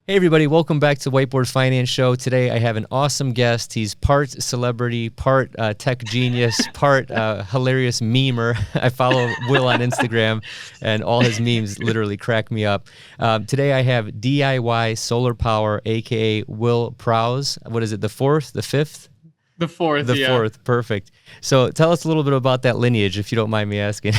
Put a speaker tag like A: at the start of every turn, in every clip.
A: Hey everybody, welcome back to Whiteboard Finance Show. Today I have an awesome guest. He's part celebrity, part tech genius, part hilarious memer. I follow Will on Instagram and all his memes literally crack me up. Today I have DIY Solar Power, aka Will Prowse. What is it, the fourth, the fifth?
B: The fourth,
A: The fourth, perfect. So tell us a little bit about that lineage, if you don't mind me asking.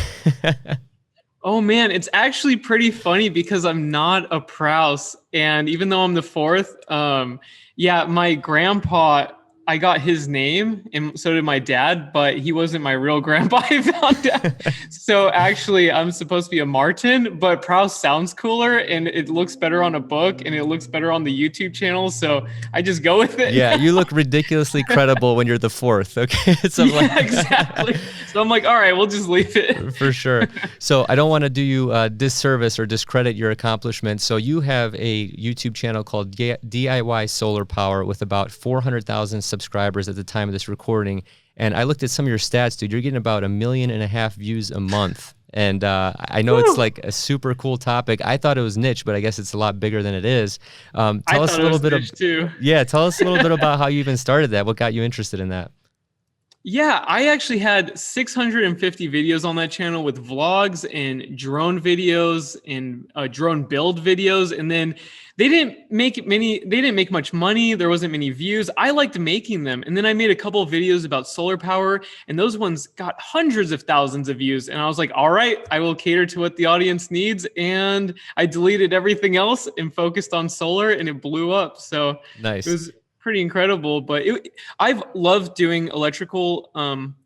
B: Oh man, it's actually pretty funny because I'm not a Prowse, and even though I'm the fourth, yeah, my grandpa, I got his name, and so did my dad, but he wasn't my real grandpa. I found out. So actually, I'm supposed to be a Martin, but Prowse sounds cooler, and it looks better on a book, and it looks better on the YouTube channel, so I just go with it.
A: Yeah, you look ridiculously credible when you're the fourth. Okay, so
B: yeah, exactly. So I'm like, all right, we'll just leave it.
A: For sure. So I don't want to do you a disservice or discredit your accomplishments. So you have a YouTube channel called DIY Solar Power with about 400,000 subscribers at the time of this recording. And I looked at some of your stats, dude. You're getting about 1.5 million views a month. And I know it's like a super cool topic. I thought it was niche, but I guess it's a lot bigger than it is. Tell us a little bit
B: too.
A: Yeah, tell us a little bit about how you even started that. What got you interested in that?
B: Yeah, I actually had 650 videos on that channel with vlogs and drone videos and drone build videos. And then they didn't make much money. There wasn't many views. I liked making them. And then I made a couple of videos about solar power, and those ones got hundreds of thousands of views. And I was like, all right, I will cater to what the audience needs. And I deleted everything else and focused on solar, and it blew up. So
A: nice.
B: It was pretty incredible. But I've loved doing electrical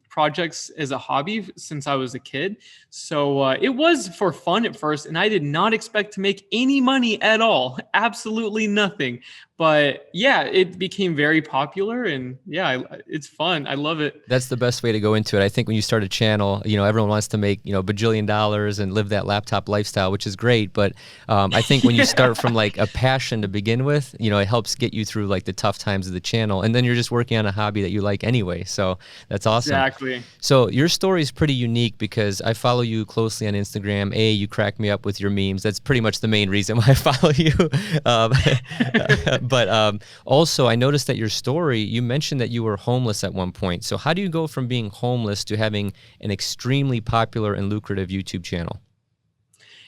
B: projects as a hobby since I was a kid. So it was for fun at first, and I did not expect to make any money at all. Absolutely nothing. But yeah, it became very popular, and yeah, it's fun. I love it.
A: That's the best way to go into it. I think when you start a channel, everyone wants to make, bajillion dollars and live that laptop lifestyle, which is great. But I think when you start from like a passion to begin with, it helps get you through like the tough times of the channel. And then you're just working on a hobby that you like anyway. So that's awesome.
B: Exactly.
A: So your story is pretty unique because I follow you closely on Instagram. You crack me up with your memes. That's pretty much the main reason why I follow you. But also, I noticed that your story, you mentioned that you were homeless at one point. So how do you go from being homeless to having an extremely popular and lucrative YouTube channel?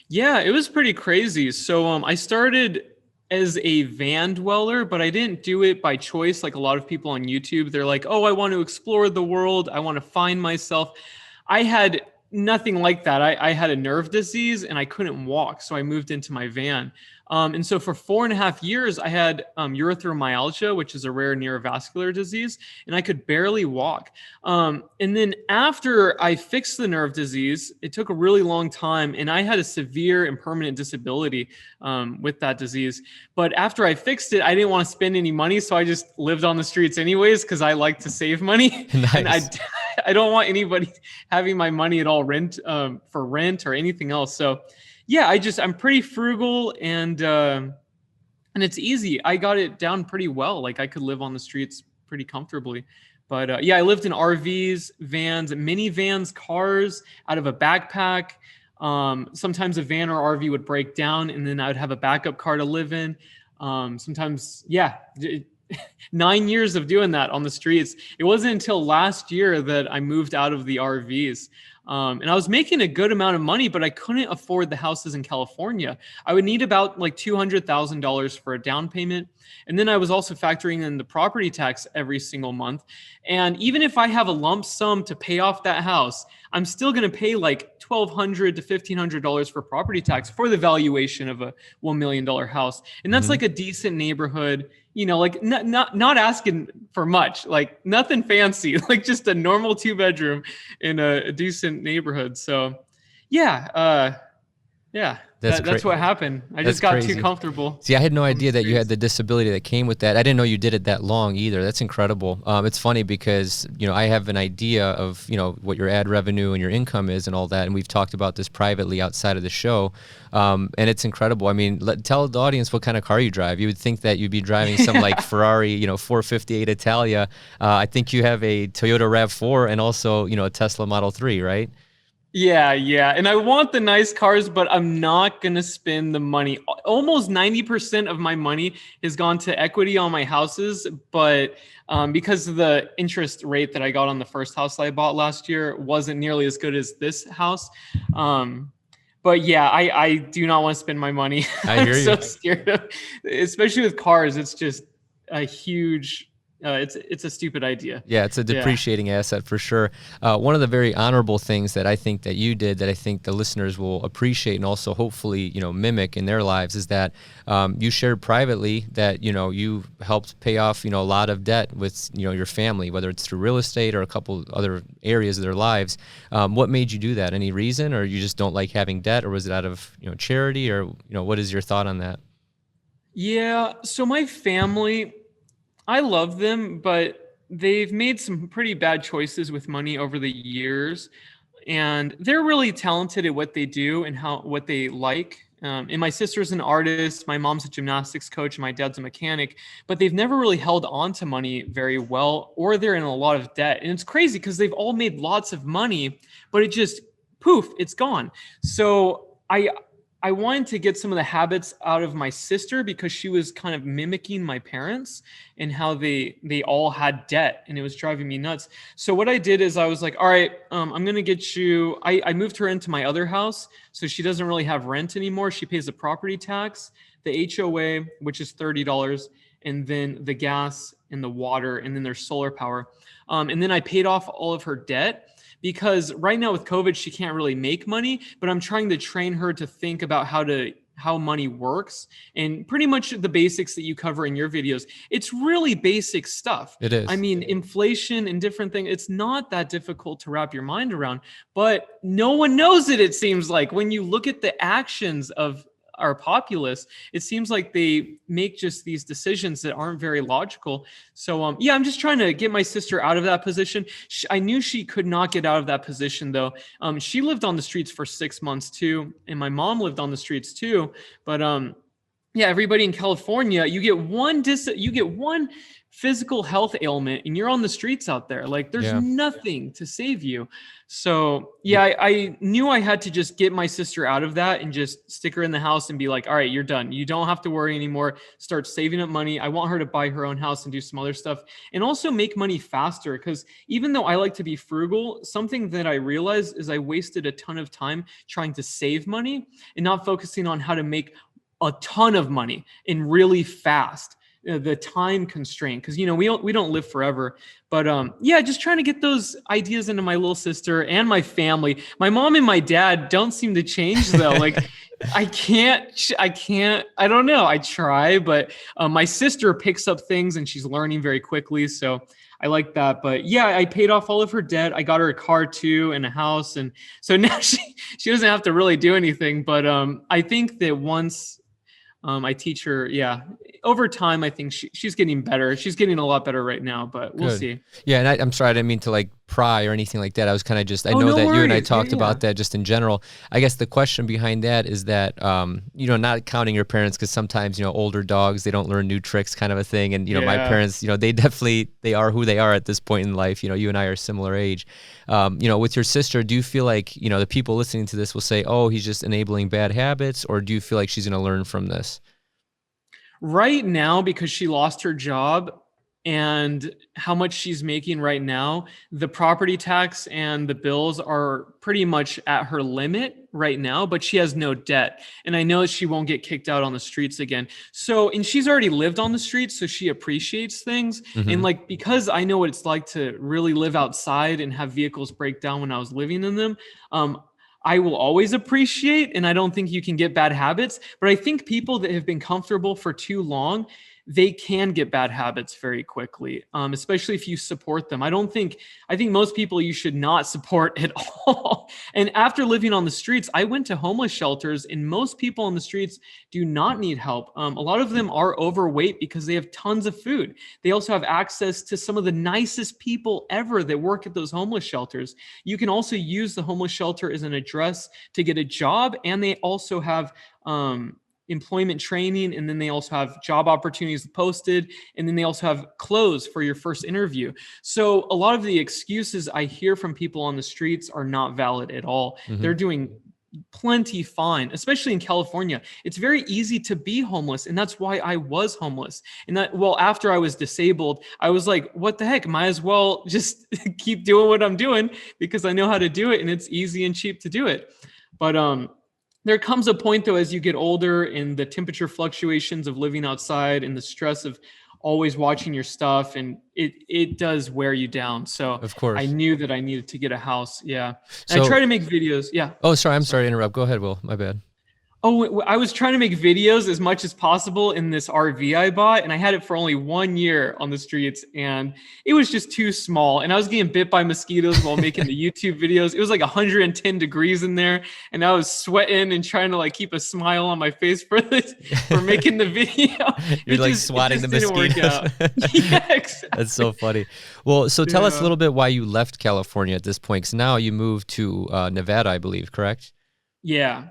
B: Yeah, it was pretty crazy. So I started as a van dweller, but I didn't do it by choice like a lot of people on YouTube. They're like, oh, I want to explore the world. I want to find myself. I had nothing like that. I had a nerve disease and I couldn't walk. So I moved into my van. And so for 4.5 years, I had erythromyalgia, which is a rare neurovascular disease, and I could barely walk. And then after I fixed the nerve disease, it took a really long time, and I had a severe and permanent disability with that disease. But after I fixed it, I didn't want to spend any money, so I just lived on the streets anyways because I like to save money.
A: Nice.
B: And I don't want anybody having my money at all for rent or anything else. So yeah, I'm pretty frugal and it's easy. I got it down pretty well. Like I could live on the streets pretty comfortably. But yeah, I lived in RVs, vans, minivans, cars, out of a backpack. Sometimes a van or RV would break down, and then I would have a backup car to live in. Sometimes, yeah, 9 years of doing that on the streets. It wasn't until last year that I moved out of the RVs. And I was making a good amount of money, but I couldn't afford the houses in California. I would need about like $200,000 for a down payment. And then I was also factoring in the property tax every single month. And even if I have a lump sum to pay off that house, I'm still going to pay like $1,200 to $1,500 for property tax for the valuation of a $1 million house. And that's like a decent neighborhood, like not asking for much, like nothing fancy, like just a normal 2-bedroom in a decent neighborhood. So yeah, that's what happened. I just got too comfortable.
A: See, I had no idea that you had the disability that came with that. I didn't know you did it that long either. That's incredible. It's funny because, I have an idea of, what your ad revenue and your income is and all that. And we've talked about this privately outside of the show. And it's incredible. I mean, tell the audience what kind of car you drive. You would think that you'd be driving some like Ferrari, 458 Italia. I think you have a Toyota RAV4 and also, a Tesla Model 3, right?
B: Yeah. And I want the nice cars, but I'm not going to spend the money. Almost 90% of my money has gone to equity on my houses, but because of the interest rate that I got on the first house I bought last year wasn't nearly as good as this house. But yeah, I do not want to spend my money.
A: I
B: I'm
A: hear you.
B: so scared of, especially with cars. It's just a huge, it's a stupid idea.
A: Yeah, it's a depreciating asset for sure. One of the very honorable things that I think that you did that I think the listeners will appreciate and also hopefully, mimic in their lives is that you shared privately that, you helped pay off, a lot of debt with, your family, whether it's through real estate or a couple other areas of their lives. What made you do that? Any reason, or you just don't like having debt, or was it out of, charity, or, what is your thought on that?
B: Yeah. So my family, I love them, but they've made some pretty bad choices with money over the years. And they're really talented at what they do and what they like. And my sister's an artist, my mom's a gymnastics coach, and my dad's a mechanic, but they've never really held on to money very well, or they're in a lot of debt. And it's crazy because they've all made lots of money, but it just poof, it's gone. So I wanted to get some of the habits out of my sister because she was kind of mimicking my parents and how they all had debt, and it was driving me nuts. So what I did is I was like, all right, I'm going to get you, I moved her into my other house. So she doesn't really have rent anymore. She pays the property tax, the HOA, which is $30, and then the gas and the water, and then there's solar power. And then I paid off all of her debt. Because right now with COVID, she can't really make money, but I'm trying to train her to think about how money works and pretty much the basics that you cover in your videos. It's really basic stuff.
A: It is.
B: I mean, inflation and different things, it's not that difficult to wrap your mind around, but no one knows it seems like. When you look at the actions of our populace, it seems like they make just these decisions that aren't very logical. So I'm just trying to get my sister out of that position. I knew she could not get out of that position though. She lived on the streets for 6 months too, and my mom lived on the streets too. But everybody in California, you get one physical health ailment and you're on the streets out there. Like there's nothing to save you. So I knew I had to just get my sister out of that and just stick her in the house and be like, all right, you're done. You don't have to worry anymore. Start saving up money. I want her to buy her own house and do some other stuff and also make money faster. Because even though I like to be frugal, something that I realized is I wasted a ton of time trying to save money and not focusing on how to make a ton of money and really fast. The time constraint, because we don't live forever. But just trying to get those ideas into my little sister and my family. My mom and my dad don't seem to change though. Like I don't know. I try, but my sister picks up things and she's learning very quickly. So I like that. But I paid off all of her debt. I got her a car too and a house. And so now she doesn't have to really do anything. But I think that once I teach her, over time, I think she's getting better. She's getting a lot better right now, but we'll see. Yeah,
A: and I'm sorry, I didn't mean to like pry or anything like that. I was kind of just, I know that you and I talked about that just in general. I guess the question behind that is that, not counting your parents, because sometimes, older dogs, they don't learn new tricks kind of a thing. And, my parents, they are who they are at this point in life. You and I are similar age. With your sister, do you feel like, the people listening to this will say, oh, he's just enabling bad habits, or do you feel like she's going to learn from this?
B: Right now, because she lost her job and how much she's making right now, the property tax and the bills are pretty much at her limit right now, but she has no debt. And I know she won't get kicked out on the streets again. So, and she's already lived on the streets, so she appreciates things. Mm-hmm. And because I know what it's like to really live outside and have vehicles break down when I was living in them, I will always appreciate, and I don't think you can get bad habits, but I think people that have been comfortable for too long, they can get bad habits very quickly, especially if you support them. I think most people you should not support at all. And after living on the streets, I went to homeless shelters, and most people on the streets do not need help. A lot of them are overweight because they have tons of food. They also have access to some of the nicest people ever that work at those homeless shelters. You can also use the homeless shelter as an address to get a job, and they also have employment training, and then they also have job opportunities posted, and then they also have clothes for your first interview. So a lot of the excuses I hear from people on the streets are not valid at all. They're doing plenty fine, especially in California. It's very easy to be homeless, and that's why I was homeless. And that, well, after I was disabled, I was like, what the heck, might as well just keep doing what I'm doing because I know how to do it, and it's easy and cheap to do it. But there comes a point, though, as you get older and the temperature fluctuations of living outside and the stress of always watching your stuff, and it does wear you down. So
A: Of course.
B: I knew that I needed to get a house. Yeah.
A: So,
B: I try to make videos. Yeah.
A: Oh, sorry. I'm sorry to interrupt. Go ahead, Will. My bad.
B: Oh, I was trying to make videos as much as possible in this RV I bought, and I had it for only 1 year on the streets, and it was just too small. And I was getting bit by mosquitoes while making the YouTube videos. It was like 110 degrees in there, and I was sweating and trying to like keep a smile on my face for making the video.
A: You're like swatting the mosquitoes.
B: Yeah, exactly.
A: That's so funny. Well, so tell us a little bit why you left California at this point, because now you moved to Nevada, I believe, correct?
B: Yeah.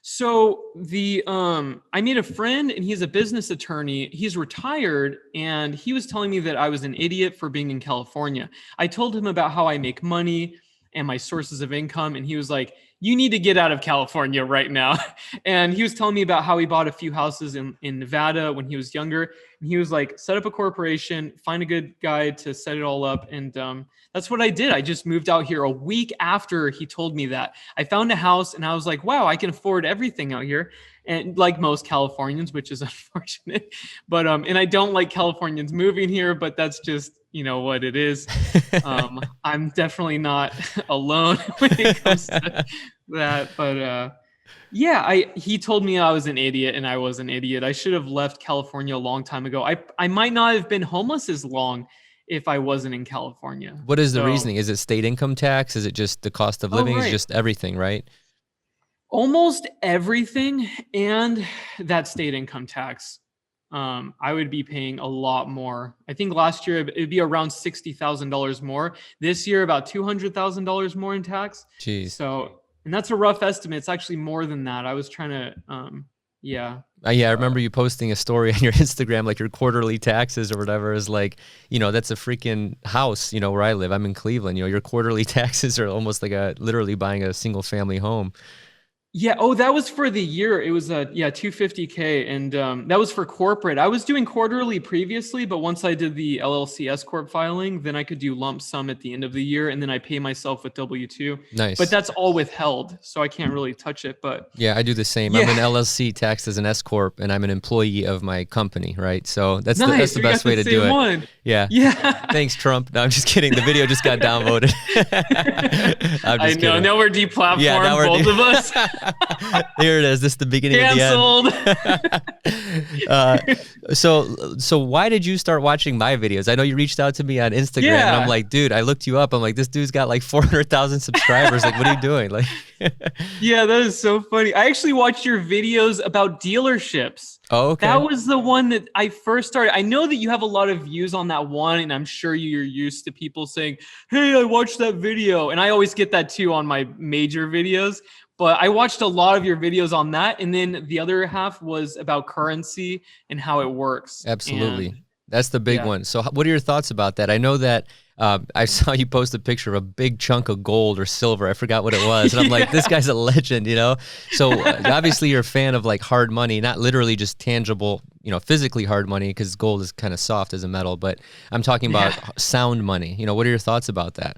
B: So I made a friend, and he's a business attorney. He's retired, and he was telling me that I was an idiot for being in California. I told him about how I make money and my sources of income, and he was like, you need to get out of California right now. And he was telling me about how he bought a few houses in Nevada when he was younger. And he was like, set up a corporation, find a good guy to set it all up. And that's what I did. I just moved out here a week after he told me that. I found a house, and I was like, wow, I can afford everything out here. And like most Californians, which is unfortunate, but and I don't like Californians moving here, but that's just, you know, what it is. I'm definitely not alone when it comes to that. But yeah, he told me I was an idiot, and I was an idiot. I should have left California a long time ago. I might not have been homeless as long if I wasn't in California.
A: What is the reasoning? Is it state income tax? Is it just the cost of living? Is just everything, right?
B: Almost everything, and that state income tax. I would be paying a lot more. I think last year it'd be around $60,000 more. This year, about $200,000 more in tax.
A: Jeez.
B: So, and that's a rough estimate. It's actually more than that. I was trying to, yeah.
A: Yeah, I remember you posting a story on your Instagram, like your quarterly taxes or whatever is like, you know, that's a freaking house, you know, where I live. I'm in Cleveland. You know, your quarterly taxes are almost like literally buying a single family home.
B: Yeah. Oh, that was for the year. It was $250K, and that was for corporate. I was doing quarterly previously, but once I did the LLC S corp filing, then I could do lump sum at the end of the year, and then I pay myself with W-2.
A: Nice.
B: But that's all withheld, so I can't really touch it. But
A: yeah, I do the same.
B: Yeah.
A: I'm an LLC taxed as an S corp, and I'm an employee of my company, right? So that's
B: nice.
A: the best way to do it.
B: One.
A: Yeah.
B: Yeah.
A: Thanks, Trump. No, I'm just kidding. The video just got downvoted. I'm just kidding.
B: Now we're deplatformed,
A: Yeah, now we're
B: both of us.
A: Here it is. This is the beginning
B: Canceled.
A: of the end. So why did you start watching my videos? I know you reached out to me on Instagram, and I'm like, dude, I looked you up. I'm like, this dude's got like 400,000 subscribers. Like, what are you doing? Like,
B: yeah, that is so funny. I actually watched your videos about dealerships.
A: Oh, okay.
B: That was the one that I first started. I know that you have a lot of views on that one, and I'm sure you're used to people saying, hey, I watched that video. And I always get that too on my major videos. But I watched a lot of your videos on that. And then the other half was about currency and how it works.
A: Absolutely.
B: And
A: that's the big one. So what are your thoughts about that? I know that I saw you post a picture of a big chunk of gold or silver. I forgot what it was. And I'm like, this guy's a legend, you know? So obviously you're a fan of like hard money, not literally just tangible, you know, physically hard money, because gold is kind of soft as a metal, but I'm talking about sound money. You know, what are your thoughts about that?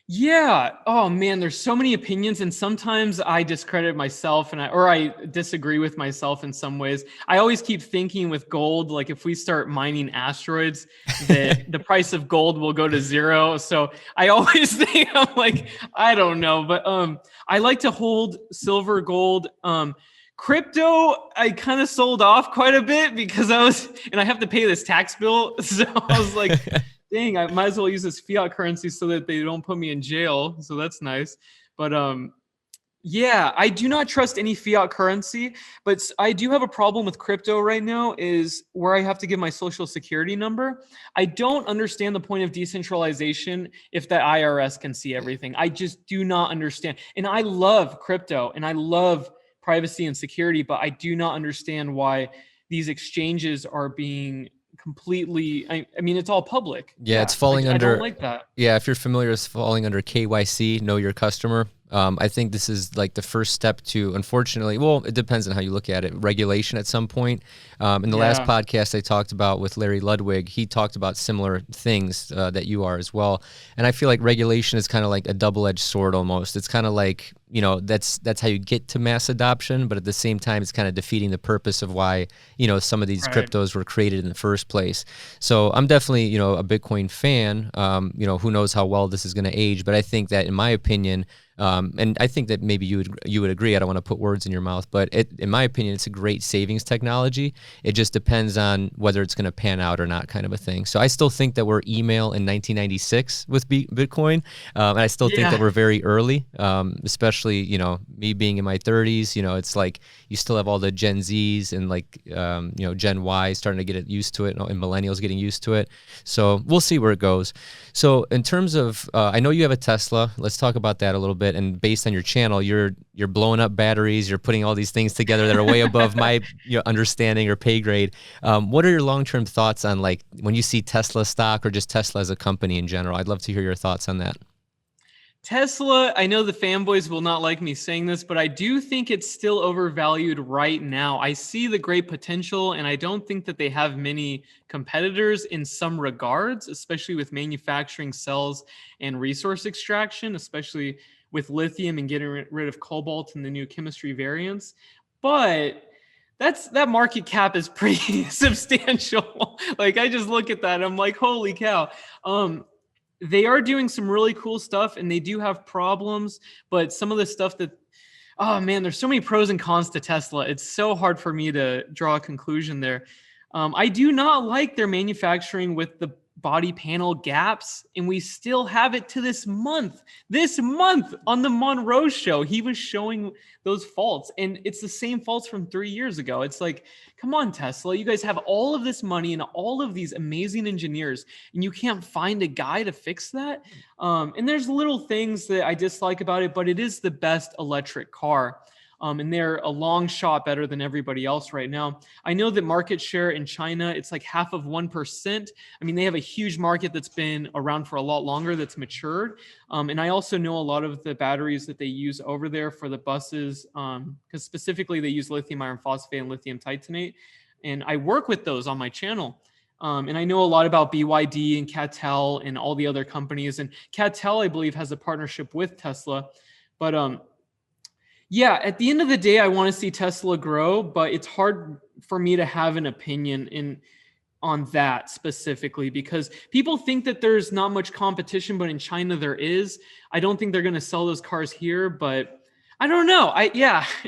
B: Yeah. Oh man, there's so many opinions, and sometimes I discredit myself, and I disagree with myself in some ways. I always keep thinking with gold, like if we start mining asteroids, that the price of gold will go to zero. So I always think, I'm like, I don't know, but I like to hold silver, gold. Crypto, I kind of sold off quite a bit because I have to pay this tax bill. So I was like, dang, I might as well use this fiat currency so that they don't put me in jail. So that's nice. But yeah, I do not trust any fiat currency, but I do have a problem with crypto right now is where I have to give my social security number. I don't understand the point of decentralization if the IRS can see everything. I just do not understand. And I love crypto, and I love privacy and security, but I do not understand why these exchanges are being completely, I mean, it's all public.
A: Yeah, it's falling
B: I don't
A: under,
B: like that.
A: yeah, if you're familiar, it's falling under KYC, know your customer. I think this is like the first step to, unfortunately, well, it depends on how you look at it, regulation at some point. In the last podcast I talked about with Larry Ludwig, he talked about similar things that you are as well. And I feel like regulation is kind of like a double-edged sword almost. It's kind of like, you know, that's how you get to mass adoption, but at the same time, it's kind of defeating the purpose of why, you know, some of these cryptos were created in the first place. So I'm definitely, you know, a Bitcoin fan. You know, who knows how well this is going to age, but I think that, in my opinion, and I think that maybe you would agree. I don't want to put words in your mouth, but in my opinion, it's a great savings technology. It just depends on whether it's going to pan out or not, kind of a thing. So I still think that we're email in 1996 with Bitcoin, and I still think that we're very early, especially, you know, me being in my 30s. You know, it's like you still have all the Gen Zs and like you know, Gen Y starting to get used to it, and millennials getting used to it. So we'll see where it goes. So in terms of, I know you have a Tesla. Let's talk about that a little bit. And based on your channel, you're blowing up batteries. You're putting all these things together that are way above my understanding or pay grade. What are your long-term thoughts on, like, when you see Tesla stock or just Tesla as a company in general? I'd love to hear your thoughts on that.
B: Tesla, I know the fanboys will not like me saying this, but I do think it's still overvalued right now. I see the great potential, and I don't think that they have many competitors in some regards, especially with manufacturing cells and resource extraction, especially with lithium and getting rid of cobalt and the new chemistry variants. But that market cap is pretty substantial. Like, I just look at that, I'm like, holy cow. They are doing some really cool stuff, and they do have problems, but some of the stuff that, oh man, there's so many pros and cons to Tesla. It's so hard for me to draw a conclusion there. I do not like their manufacturing with the body panel gaps, and we still have it to this month. This month on the Monroe show, he was showing those faults, and it's the same faults from 3 years ago. It's like, come on, Tesla, you guys have all of this money and all of these amazing engineers, and you can't find a guy to fix that. And there's little things that I dislike about it, but it is the best electric car. And they're a long shot better than everybody else right now. I know that market share in China, it's like half of 1%. I mean, they have a huge market that's been around for a lot longer, that's matured. And I also know a lot of the batteries that they use over there for the buses, because specifically they use lithium iron phosphate and lithium titanate. And I work with those on my channel. And I know a lot about BYD and CATL and all the other companies. And CATL, I believe, has a partnership with Tesla. But yeah, at the end of the day, I want to see Tesla grow, but it's hard for me to have an opinion on that specifically, because people think that there's not much competition, but in China there is. I don't think they're going to sell those cars here, but I don't know.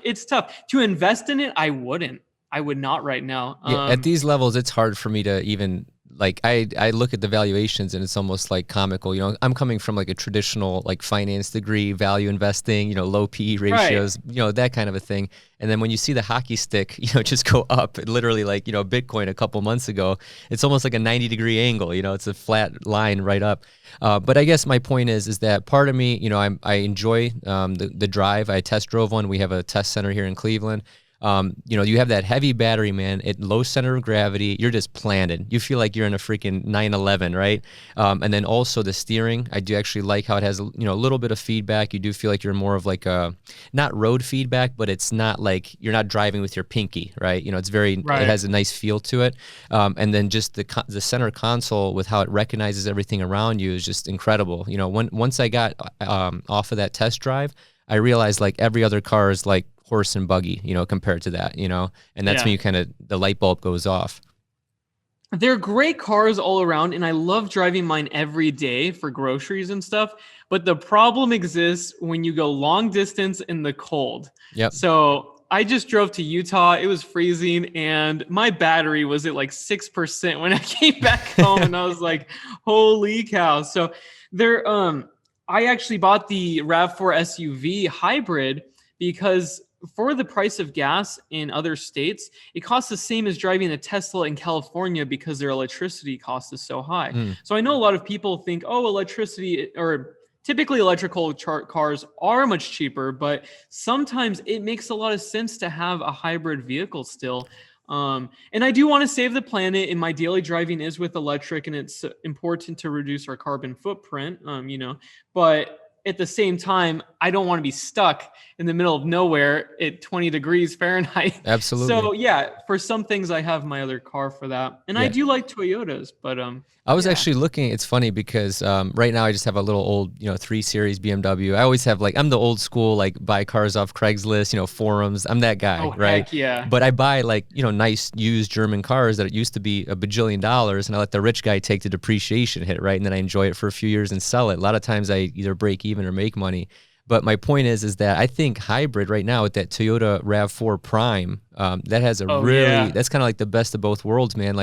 B: It's tough to invest in it. I would not right now.
A: Yeah, at these levels, it's hard for me to even, like, I look at the valuations and it's almost like comical. You know, I'm coming from like a traditional like finance degree, value investing, you know, low PE ratios, you know, that kind of a thing. And then when you see the hockey stick, you know, just go up, literally, like, you know, Bitcoin a couple months ago, it's almost like a 90-degree angle. You know, it's a flat line right up. But I guess my point is that part of me, you know, I enjoy the drive. I test drove one. We have a test center here in Cleveland. You know, you have that heavy battery, man, at low center of gravity. You're just planted. You feel like you're in a freaking 911, right? And then also the steering. I do actually like how it has, you know, a little bit of feedback. You do feel like you're more of like a, not road feedback, but it's not like you're not driving with your pinky, right? You know, it's very, it has a nice feel to it. And then just the center console with how it recognizes everything around you is just incredible. You know, once I got off of that test drive, I realized like every other car is like horse and buggy, you know, compared to that, you know, and that's when you kind of, the light bulb goes off.
B: They're great cars all around, and I love driving mine every day for groceries and stuff. But the problem exists when you go long distance in the cold.
A: Yep.
B: So I just drove to Utah. It was freezing, and my battery was at like 6% when I came back home, and I was like, holy cow. So I actually bought the RAV4 SUV hybrid because for the price of gas in other states, it costs the same as driving a Tesla in California because their electricity cost is so high. So I know a lot of people think, oh, electricity or typically electrical cars are much cheaper, but sometimes it makes a lot of sense to have a hybrid vehicle still. And I do want to save the planet, and my daily driving is with electric, and it's important to reduce our carbon footprint, but at the same time, I don't want to be stuck in the middle of nowhere at 20 degrees Fahrenheit.
A: Absolutely.
B: So yeah, for some things, I have my other car for that. And I do like Toyotas, but
A: I was actually looking, it's funny because right now I just have a little old, 3 Series BMW. I always have I'm the old school, buy cars off Craigslist, forums. I'm that guy, right?
B: Heck yeah.
A: But I buy nice used German cars that used to be $1 bajillion, and I let the rich guy take the depreciation hit, right? And then I enjoy it for a few years and sell it. A lot of times I either break even or make money. But my point is that I think hybrid right now with that Toyota RAV4 Prime, that has a that's kind of like the best of both worlds, man.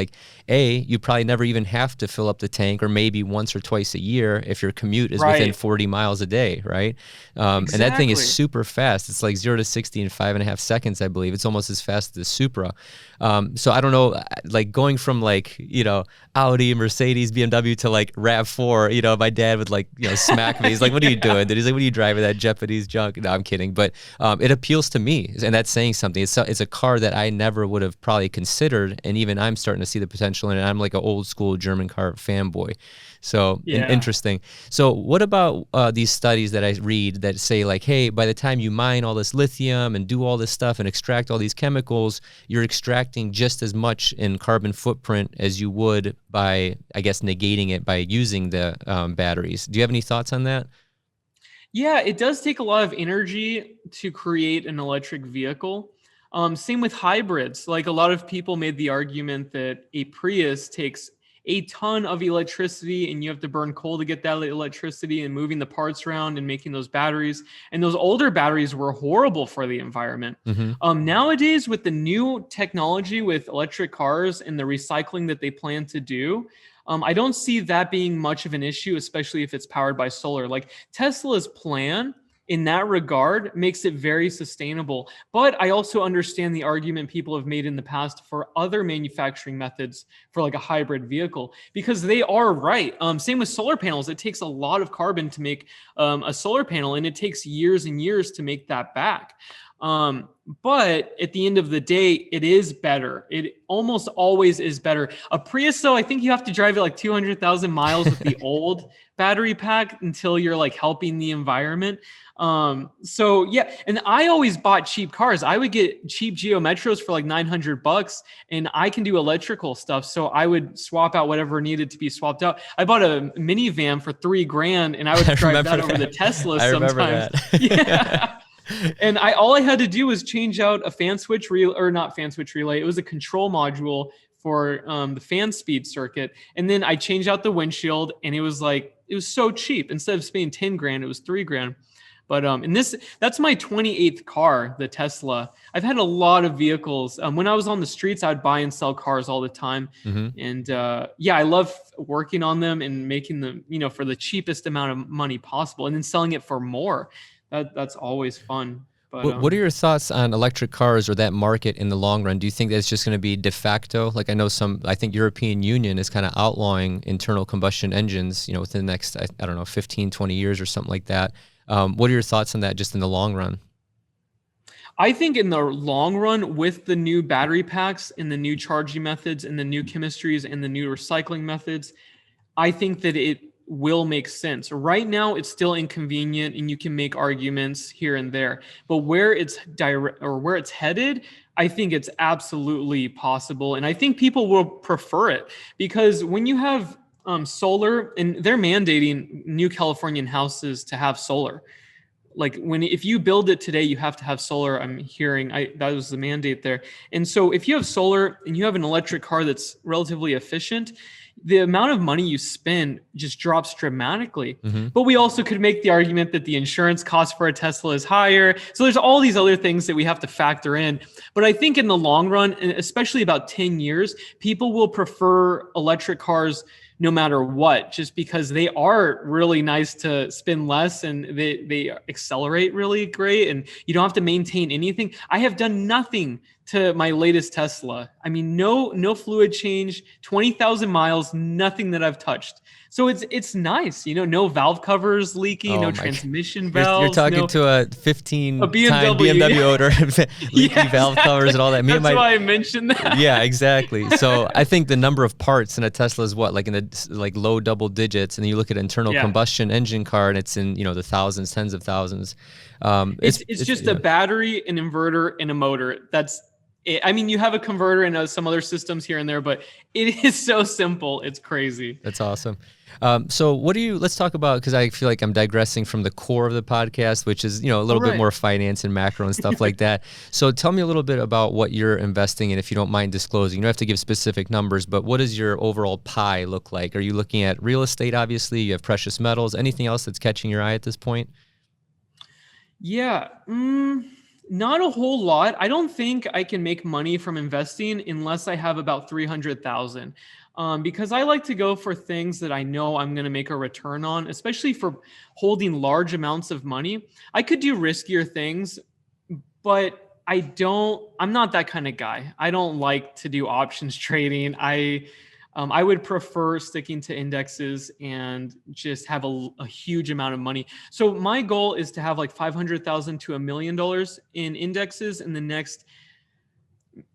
A: You probably never even have to fill up the tank, or maybe once or twice a year if your commute is within 40 miles a day, right? And that thing is super fast. It's 0 to 60 in 5.5 seconds, I believe. It's almost as fast as the Supra. So I don't know, going from Audi, Mercedes, BMW to RAV4, my dad would smack me. He's like, what are you doing? He's like, what are you driving, that Japanese junk? No, I'm kidding. But it appeals to me, and that's saying something. It's a car that I never would have probably considered, and even I'm starting to see the potential in it. I'm like an old school German car fanboy. So interesting. So what about these studies that I read that say hey, by the time you mine all this lithium and do all this stuff and extract all these chemicals, you're extracting just as much in carbon footprint as you would by, I guess, negating it by using the batteries. Do you have any thoughts on that?
B: Yeah, it does take a lot of energy to create an electric vehicle. Same with hybrids. A lot of people made the argument that a Prius takes a ton of electricity, and you have to burn coal to get that electricity, and moving the parts around and making those batteries. And those older batteries were horrible for the environment. Nowadays, with the new technology with electric cars and the recycling that they plan to do, I don't see that being much of an issue, especially if it's powered by solar. Tesla's plan in that regard makes it very sustainable. But I also understand the argument people have made in the past for other manufacturing methods for a hybrid vehicle, because they are right. Same with solar panels. It takes a lot of carbon to make a solar panel, and it takes years and years to make that back. But at the end of the day, it is better. It almost always is better. A Prius, though, I think you have to drive it 200,000 miles with the old battery pack until you're helping the environment. So yeah, and I always bought cheap cars. I would get cheap Geo Metros for $900, and I can do electrical stuff. So I would swap out whatever needed to be swapped out. I bought a minivan for $3,000, and I would drive that over the Tesla sometimes. Yeah. And all I had to do was change out a fan switch relay, or not fan switch relay. It was a control module for the fan speed circuit. And then I changed out the windshield, and it was so cheap. Instead of spending $10,000, it was $3,000. But that's my 28th car, the Tesla. I've had a lot of vehicles. When I was on the streets, I would buy and sell cars all the time. And I love working on them and making them, for the cheapest amount of money possible, and then selling it for more. That's always fun. But,
A: what are your thoughts on electric cars or that market in the long run? Do you think that's just going to be de facto? I think European Union is kind of outlawing internal combustion engines, within the next, I don't know, 15, 20 years or something like that. What are your thoughts on that just in the long run?
B: I think in the long run, with the new battery packs and the new charging methods and the new chemistries and the new recycling methods, I think that it will make sense. Right now, it's still inconvenient, and you can make arguments here and there. But where it's where it's headed, I think it's absolutely possible, and I think people will prefer it, because when you have solar, and they're mandating new Californian houses to have solar. If you build it today, you have to have solar. I'm hearing that was the mandate there. And so if you have solar and you have an electric car that's relatively efficient, the amount of money you spend just drops dramatically. But we also could make the argument that the insurance cost for a Tesla is higher. So there's all these other things that we have to factor in. But I think in the long run, and especially about 10 years, people will prefer electric cars no matter what, just because they are really nice to spin less, and they accelerate really great, and you don't have to maintain anything. I have done nothing to my latest Tesla. I mean, no fluid change, 20,000 miles, nothing that I've touched. So it's nice, no valve covers leaking,
A: Oh
B: no
A: my God.
B: transmission
A: You're
B: valves,
A: talking
B: no
A: to a
B: a
A: 15-time
B: BMW.
A: BMW owner, leaky
B: Yeah,
A: valve covers and all that.
B: That's why I mentioned that.
A: Yeah, exactly. So I think the number of parts in a Tesla is what, like in the low double digits, and then you look at internal
B: Yeah.
A: combustion engine car, and it's in the thousands, tens of thousands.
B: It's just a battery, an inverter, and a motor. That's it. I mean, you have a converter and some other systems here and there, but it is so simple. It's crazy.
A: That's awesome. So let's talk about, because I feel like I'm digressing from the core of the podcast, which is, a little bit more finance and macro and stuff like that. So tell me a little bit about what you're investing in, if you don't mind disclosing. You don't have to give specific numbers, but what does your overall pie look like? Are you looking at real estate, obviously? You have precious metals, anything else that's catching your eye at this point?
B: Yeah. Not a whole lot. I don't think I can make money from investing unless I have about 300,000. Because I like to go for things that I know I'm going to make a return on, especially for holding large amounts of money. I could do riskier things, but I'm not that kind of guy. I don't like to do options trading. I would prefer sticking to indexes and just have a huge amount of money. So my goal is to have like 500,000 to $1 million in indexes in the next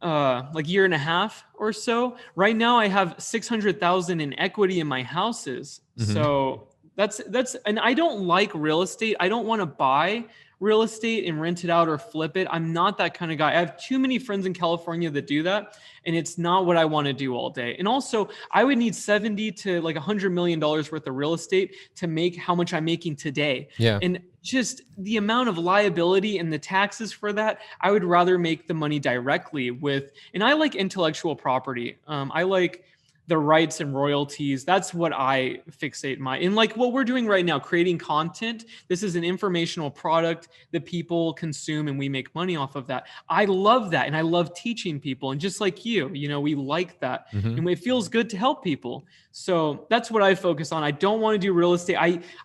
B: year and a half or so. Right now I have 600,000 in equity in my houses. Mm-hmm. So that's, and I don't like real estate. I don't want to buy real estate and rent it out or flip it. I'm not that kind of guy. I have too many friends in California that do that, and it's not what I want to do all day. And also, I would need 70 to like $100 million worth of real estate to make how much I'm making today.
A: Yeah.
B: And just the amount of liability and the taxes for that, I would rather make the money directly with, and I like intellectual property. I like the rights and royalties. That's what I fixate in like what we're doing right now, creating content. This is an informational product that people consume and we make money off of that. I love that. And I love teaching people. And just like you, we like that. Mm-hmm. And it feels good to help people. So that's what I focus on. I don't want to do real estate.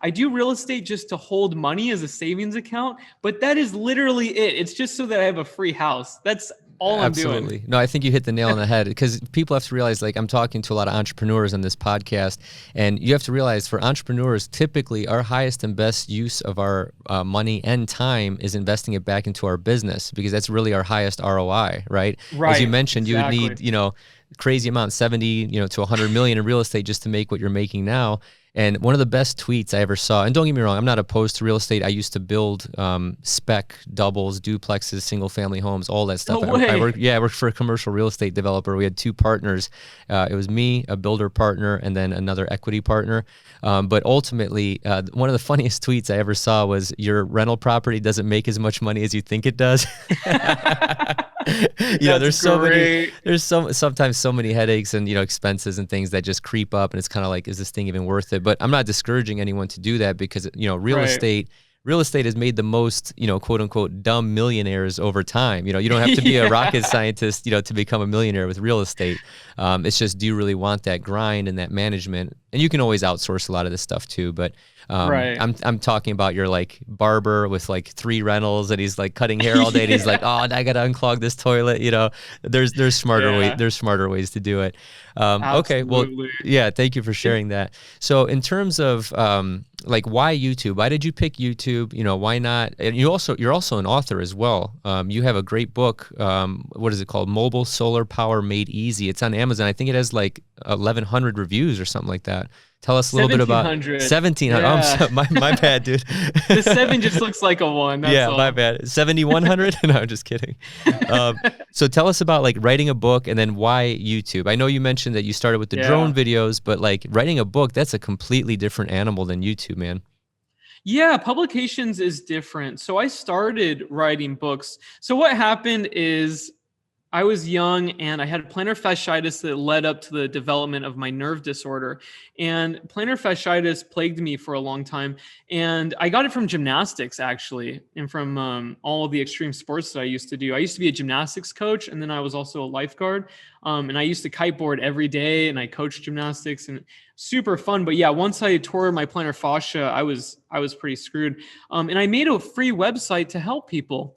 B: I do real estate just to hold money as a savings account, but that is literally it. It's just so that I have a free house. That's all I'm doing.
A: Absolutely. No, I think you hit the nail on the head, because people have to realize, like, I'm talking to a lot of entrepreneurs on this podcast, and you have to realize for entrepreneurs, typically our highest and best use of our money and time is investing it back into our business, because that's really our highest ROI, right? As you mentioned, exactly. You would need, crazy amount, 70, to 100 million in real estate just to make what you're making now. And one of the best tweets I ever saw, and don't get me wrong, I'm not opposed to real estate. I used to build spec doubles, duplexes, single family homes, all that stuff.
B: No way.
A: I worked for a commercial real estate developer. We had two partners. It was me, a builder partner, and then another equity partner. But ultimately, one of the funniest tweets I ever saw was, your rental property doesn't make as much money as you think it does. There's sometimes so many headaches and expenses and things that just creep up, and it's kind of like, is this thing even worth it? But I'm not discouraging anyone to do that, because real estate has made the most quote unquote dumb millionaires over time. You don't have to be a rocket scientist to become a millionaire with real estate. It's just, do you really want that grind and that management? And you can always outsource a lot of this stuff too, but I'm talking about your like barber with like 3 rentals, and he's like cutting hair all day. And he's like, oh, I gotta unclog this toilet. There's smarter ways to do it. Okay, well, yeah, thank you for sharing that. So in terms of like, why YouTube? Why did you pick YouTube? Why not? And you're also an author as well. You have a great book. What is it called? Mobile Solar Power Made Easy. It's on Amazon. I think it has like 1,100 reviews or something like that. Tell us a little bit about 1,700. Yeah. Oh, so, my bad, dude.
B: The 7 just looks like a 1. That's all.
A: My bad. 7,100? No, I'm just kidding. So tell us about like writing a book, and then why YouTube. I know you mentioned that you started with the drone videos, but like writing a book, that's a completely different animal than YouTube, man.
B: Yeah, publications is different. So I started writing books. So what happened is, I was young and I had plantar fasciitis that led up to the development of my nerve disorder. And plantar fasciitis plagued me for a long time. And I got it from gymnastics, actually, and from all the extreme sports that I used to do. I used to be a gymnastics coach, and then I was also a lifeguard. And I used to kiteboard every day, and I coached gymnastics, and super fun. But yeah, once I tore my plantar fascia, I was pretty screwed. And I made a free website to help people.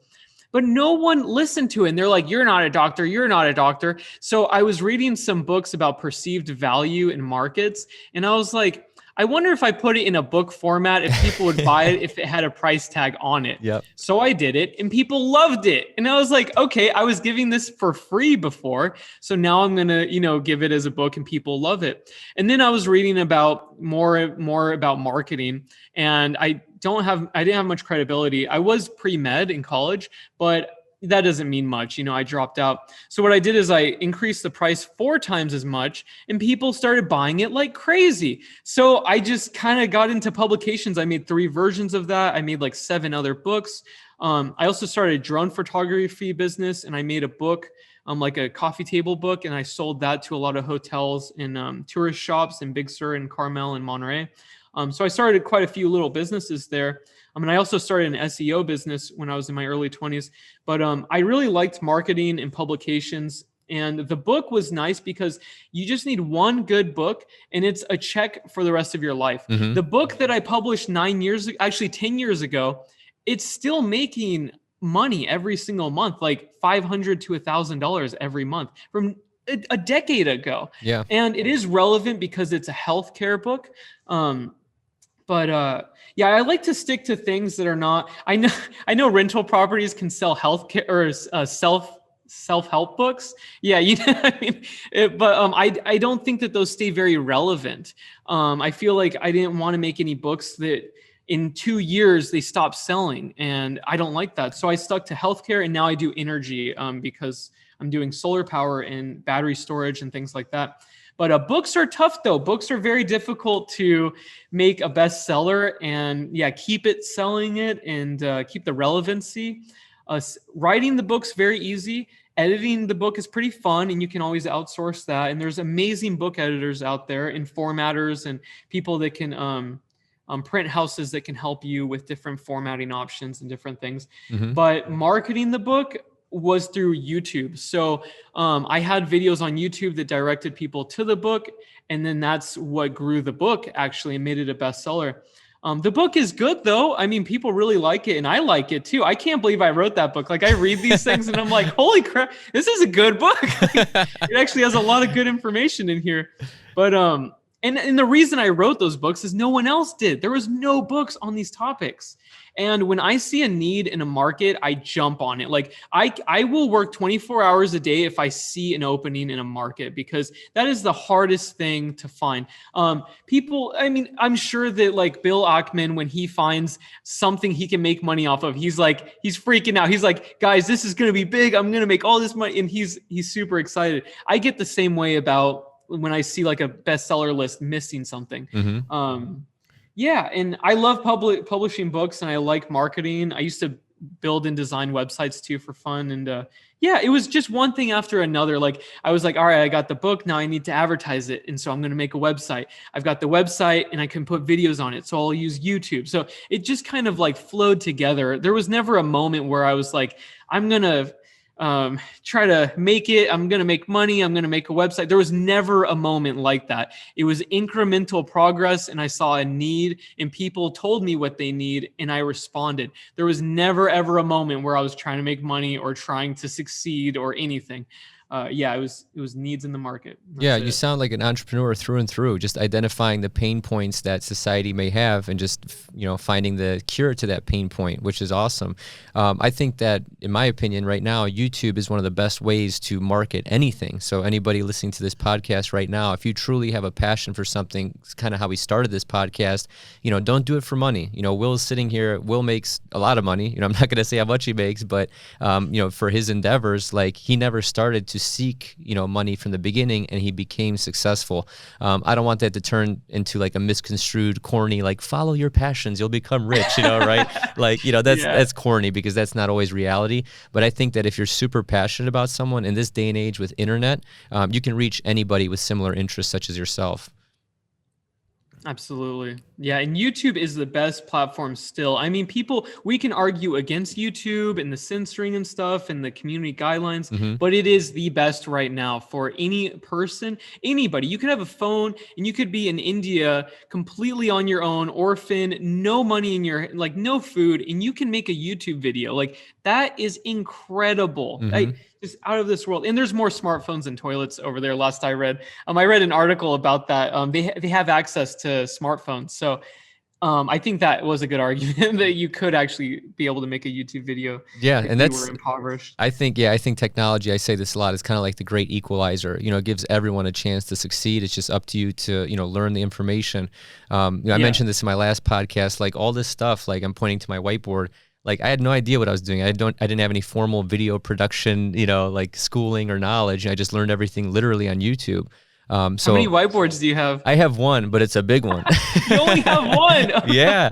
B: but no one listened to it. And they're like, you're not a doctor. You're not a doctor. So I was reading some books about perceived value in markets. And I was like, I wonder if I put it in a book format, if people would buy it, if it had a price tag on it.
A: Yep.
B: So I did it and people loved it. And I was like, okay, I was giving this for free before. So now I'm going to, give it as a book and people love it. And then I was reading about more about marketing, and I didn't have much credibility. I was pre-med in college, but that doesn't mean much. I dropped out. So what I did is I increased the price 4 times as much and people started buying it like crazy. So I just kind of got into publications. I made 3 versions of that. I made like 7 other books. I also started a drone photography business, and I made a book, like a coffee table book. And I sold that to a lot of hotels and tourist shops in Big Sur and Carmel and Monterey. So I started quite a few little businesses there. I also started an SEO business when I was in my early 20s, but I really liked marketing and publications. And the book was nice because you just need one good book and it's a check for the rest of your life.
A: Mm-hmm.
B: The book that I published 10 years ago, it's still making money every single month, like $500 to $1,000 every month from a decade ago.
A: Yeah.
B: And it is relevant because it's a healthcare book. Yeah, I like to stick to things that are not. I know rental properties can sell healthcare or self-help books. Yeah, I don't think that those stay very relevant. I feel like I didn't want to make any books that in 2 years they stop selling, and I don't like that. So I stuck to healthcare, and now I do energy because I'm doing solar power and battery storage and things like that. But books are tough, though. Books are very difficult to make a bestseller and keep it selling it and keep the relevancy. Writing the book's very easy. Editing the book is pretty fun, and you can always outsource that. And there's amazing book editors out there and formatters and people that can print houses that can help you with different formatting options and different things.
A: Mm-hmm.
B: But marketing the book was through YouTube. So I had videos on YouTube that directed people to the book. And then that's what grew the book actually and made it a bestseller. The book is good though. People really like it and I like it too. I can't believe I wrote that book. Like I read these things and I'm like, holy crap, this is a good book. It actually has a lot of good information in here. But and the reason I wrote those books is no one else did. There was no books on these topics. And when I see a need in a market, I jump on it. Like I will work 24 hours a day if I see an opening in a market, because that is the hardest thing to find. People, I'm sure that like Bill Ackman, when he finds something he can make money off of, he's freaking out. He's like, guys, this is going to be big. I'm going to make all this money. And he's super excited. I get the same way about when I see like a bestseller list missing something.
A: Mm-hmm.
B: Yeah, and I love publishing books, and I like marketing. I used to build and design websites too for fun, and it was just one thing after another. Like I was like, all right, I got the book, now I need to advertise it, and so I'm going to make a website. I've got the website, and I can put videos on it, so I'll use YouTube. So it just kind of like flowed together. There was never a moment where I was like, I'm going to try to make it, I'm going to make money, I'm going to make a website. There was never a moment like that. It was incremental progress, and I saw a need and people told me what they need and I responded. There was never ever a moment where I was trying to make money or trying to succeed or anything. It was needs in the market. That's
A: you sound like an entrepreneur through and through, just identifying the pain points that society may have and just, finding the cure to that pain point, which is awesome. I think that, in my opinion, right now, YouTube is one of the best ways to market anything. So anybody listening to this podcast right now, if you truly have a passion for something, it's kind of how we started this podcast, don't do it for money. Will's sitting here. Will makes a lot of money. I'm not going to say how much he makes, but, for his endeavors, like he never started to seek money from the beginning, and he became successful. I don't want that to turn into like a misconstrued, corny, like follow your passions, you'll become rich, right? Like that's corny, because that's not always reality. But I think that if you're super passionate about someone in this day and age with internet, you can reach anybody with similar interests such as yourself.
B: Absolutely. Yeah. And YouTube is the best platform still. I mean, we can argue against YouTube and the censoring and stuff and the community guidelines,
A: Hmm.
B: but it is the best right now for any person, anybody. You could have a phone and you could be in India completely on your own, orphan, no money in your, like no food, and you can make a YouTube video. Like that is incredible.
A: Hmm.
B: Just out of this world. And there's more smartphones than toilets over there. Last I read, I read an article about that. They have access to smartphones, so I think that was a good argument that you could actually be able to make a YouTube video
A: Yeah,
B: if
A: and
B: we were
A: that's
B: impoverished.
A: I think technology, I say this a lot, is kind of like the great equalizer. You know, it gives everyone a chance to succeed. It's just up to you to, you know, learn the information. I
B: Yeah.
A: mentioned this in my last podcast, like all this stuff, like I'm pointing to my whiteboard. Like I had no idea what I was doing. I didn't have any formal video production, you know, like schooling or knowledge. I just learned everything literally on YouTube.
B: How many
A: So
B: whiteboards do you have?
A: I have one, but it's a big one.
B: You only have one.
A: Yeah.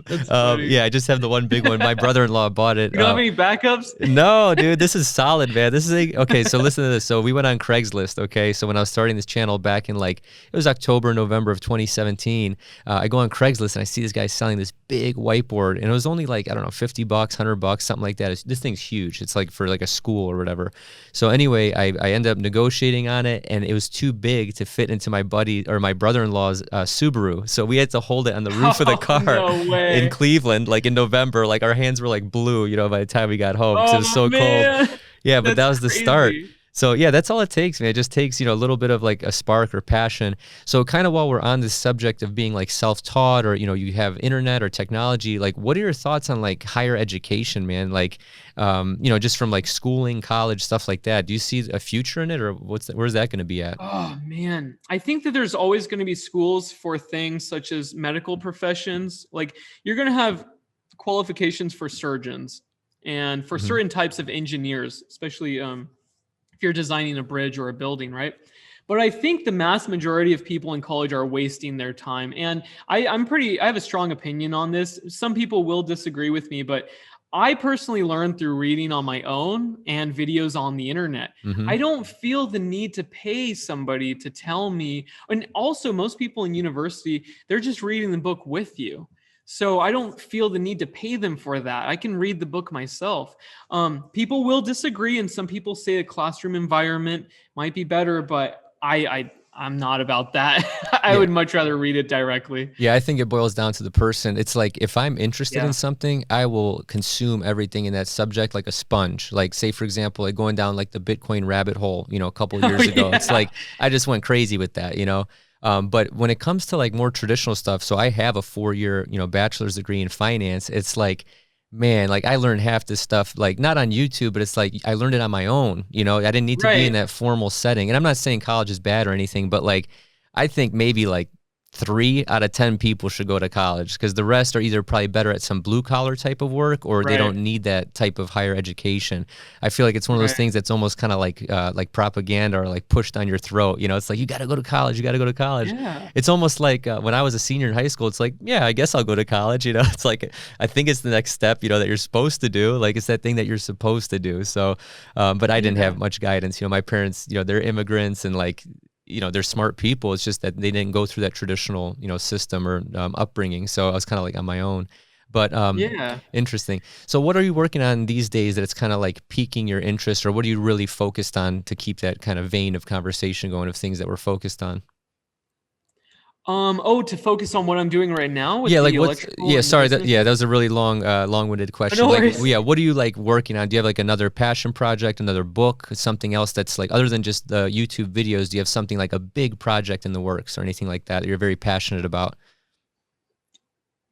B: That's funny.
A: Yeah, I just have the one big one. My brother-in-law bought it.
B: You don't have any backups?
A: No, dude, this is solid, man. This is okay. So listen to this. So we went on Craigslist. Okay, so when I was starting this channel back in like it was October, November of 2017, I go on Craigslist and I see this guy selling this big whiteboard, and it was only like I don't know, $50, $100, something like that. This thing's huge. It's like for like a school or whatever. So anyway, I ended up negotiating on it, and it was too big to fit into my buddy or my brother-in-law's Subaru. So we had to hold it on the roof of the car
B: No way.
A: in Cleveland, like in November. Like our hands were like blue, you know, by the time we got home because it was so
B: man.
A: cold. Yeah, but that
B: That's
A: was the start.
B: crazy.
A: So yeah, that's all it takes, man. It just takes, you know, a little bit of like a spark or passion. So kind of while we're on this subject of being like self-taught or, you know, you have internet or technology, like what are your thoughts on like higher education, man? Like, you know, just from like schooling, college, stuff like that. Do you see a future in it or where's that going to be at?
B: Oh man, I think that there's always going to be schools for things such as medical professions. Like you're going to have qualifications for surgeons and for
A: Hmm.
B: certain types of engineers, especially if you're designing a bridge or a building, right? But I think the mass majority of people in college are wasting their time. And I have a strong opinion on this. Some people will disagree with me, but I personally learned through reading on my own and videos on the internet.
A: Hmm.
B: I don't feel the need to pay somebody to tell me. And also, most people in university, they're just reading the book with you. So I don't feel the need to pay them for that. I can read the book myself. People will disagree, and some people say a classroom environment might be better, but I'm not about that. I
A: Yeah.
B: would much rather read it directly.
A: Yeah, I think it boils down to the person. It's like if I'm interested
B: Yeah.
A: in something, I will consume everything in that subject like a sponge. Like say for example, like going down like the Bitcoin rabbit hole, you know, a couple of years ago. It's
B: Yeah.
A: like I just went crazy with that, you know. But when it comes to like more traditional stuff, so I have a 4-year, you know, bachelor's degree in finance. It's like, man, like I learned half this stuff, like not on YouTube, but it's like I learned it on my own. You know, I didn't need to be in
B: Right.
A: that formal setting. And I'm not saying college is bad or anything, but like I think maybe like 3 out of 10 people should go to college because the rest are either probably better at some blue collar type of work or they
B: Right.
A: don't need that type of higher education. I feel like it's one of those
B: Right.
A: things that's almost kind of like propaganda or like pushed down your throat. You know, it's like you got to go to college. You got to go to college.
B: Yeah.
A: It's almost like when I was a senior in high school. It's like, yeah, I guess I'll go to college. You know, it's like I think it's the next step. You know, that you're supposed to do. Like it's that thing that you're supposed to do. So, but I didn't
B: Yeah.
A: have much guidance. You know, my parents, you know, they're immigrants and like you know they're smart people. It's just that they didn't go through that traditional you know system or upbringing. So I was kind of like on my own. But
B: Yeah.
A: interesting. So what are you working on these days that it's kind of like piquing your interest, or what are you really focused on to keep that kind of vein of conversation going of things that we're focused on?
B: To focus on what I'm doing right now with
A: Yeah, like
B: the
A: what's
B: electrical
A: yeah,
B: and the
A: sorry that
B: business.
A: was a really long-winded question.
B: No
A: Like
B: worries.
A: yeah, what are you like working on? Do you have like another passion project, another book, something else that's like other than just the YouTube videos, do you have something like a big project in the works or anything like that you're very passionate about?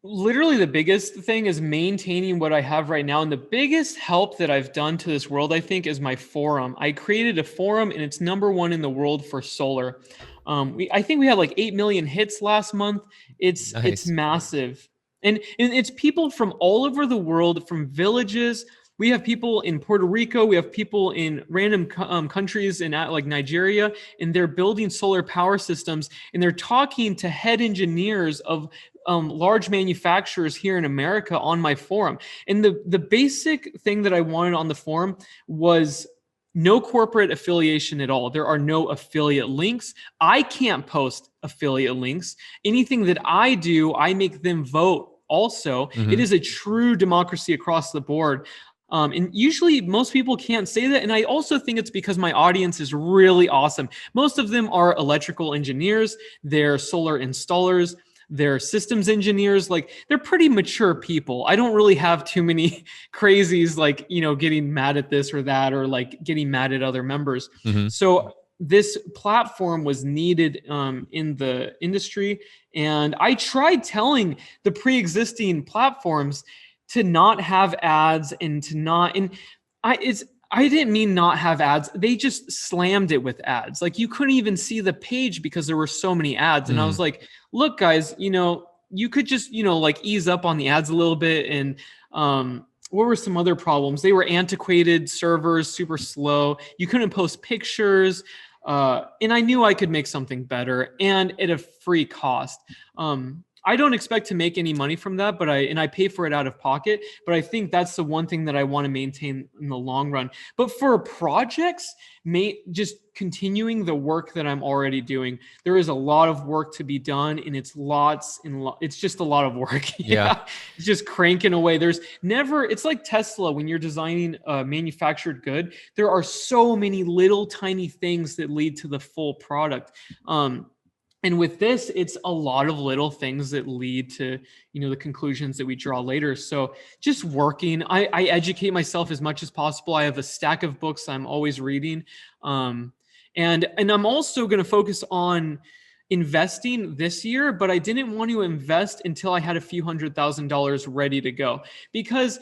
B: Literally the biggest thing is maintaining what I have right now. And the biggest help that I've done to this world, I think, is my forum. I created a forum and it's #1 in the world for solar. I think we had like 8 million hits last month. It's
A: Nice.
B: massive. And it's people from all over the world, from villages. We have people in Puerto Rico. We have people in random countries in like Nigeria, and they're building solar power systems. And they're talking to head engineers of large manufacturers here in America on my forum. And the basic thing that I wanted on the forum was no corporate affiliation at all. There are no affiliate links. I can't post affiliate links. Anything that I do, I make them vote also.
A: Mm-hmm.
B: It is a true democracy across the board. And usually most people can't say that. And I also think it's because my audience is really awesome. Most of them are electrical engineers, they're solar installers, they're systems engineers. Like, they're pretty mature people. I don't really have too many crazies, like, getting mad at this or that, or like getting mad at other members.
A: Mm-hmm.
B: So this platform was needed in the industry. And I tried telling the pre-existing platforms to not have ads and to not, and I didn't mean not have ads. They just slammed it with ads. Like, you couldn't even see the page because there were so many ads. And I was like, look, guys, you could just, like, ease up on the ads a little bit. And what were some other problems? They were antiquated servers, super slow. You couldn't post pictures. And I knew I could make something better and at a free cost. I don't expect to make any money from that, but I pay for it out of pocket. But I think that's the one thing that I want to maintain in the long run. But for projects, just continuing the work that I'm already doing, there is a lot of work to be done, and it's it's just a lot of work.
A: Yeah.
B: It's just cranking away. It's like Tesla. When you're designing a manufactured good, there are so many little tiny things that lead to the full product. And with this, it's a lot of little things that lead to, the conclusions that we draw later. So just working, I educate myself as much as possible. I have a stack of books I'm always reading. And I'm also going to focus on investing this year, but I didn't want to invest until I had a few $100,000 ready to go, because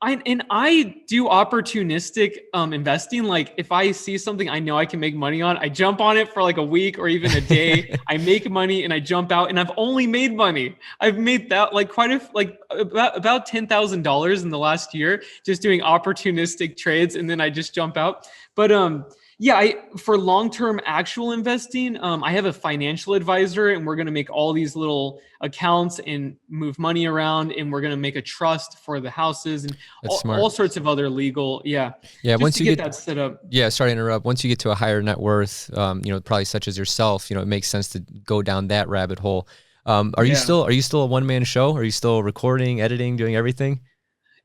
B: I do opportunistic investing. Like, if I see something I know I can make money on, I jump on it for like a week or even a day. I make money and I jump out, and I've only made money. I've made that like about $10,000 in the last year just doing opportunistic trades, and then I just jump out. But for long-term actual investing, I have a financial advisor, and we're going to make all these little accounts and move money around, and we're going to make a trust for the houses and all sorts of other legal. Yeah.
A: Once you get
B: that set up.
A: Yeah. Sorry to interrupt. Once you get to a higher net worth, probably such as yourself, it makes sense to go down that rabbit hole. Are you still a one-man show? Are you still recording, editing, doing everything?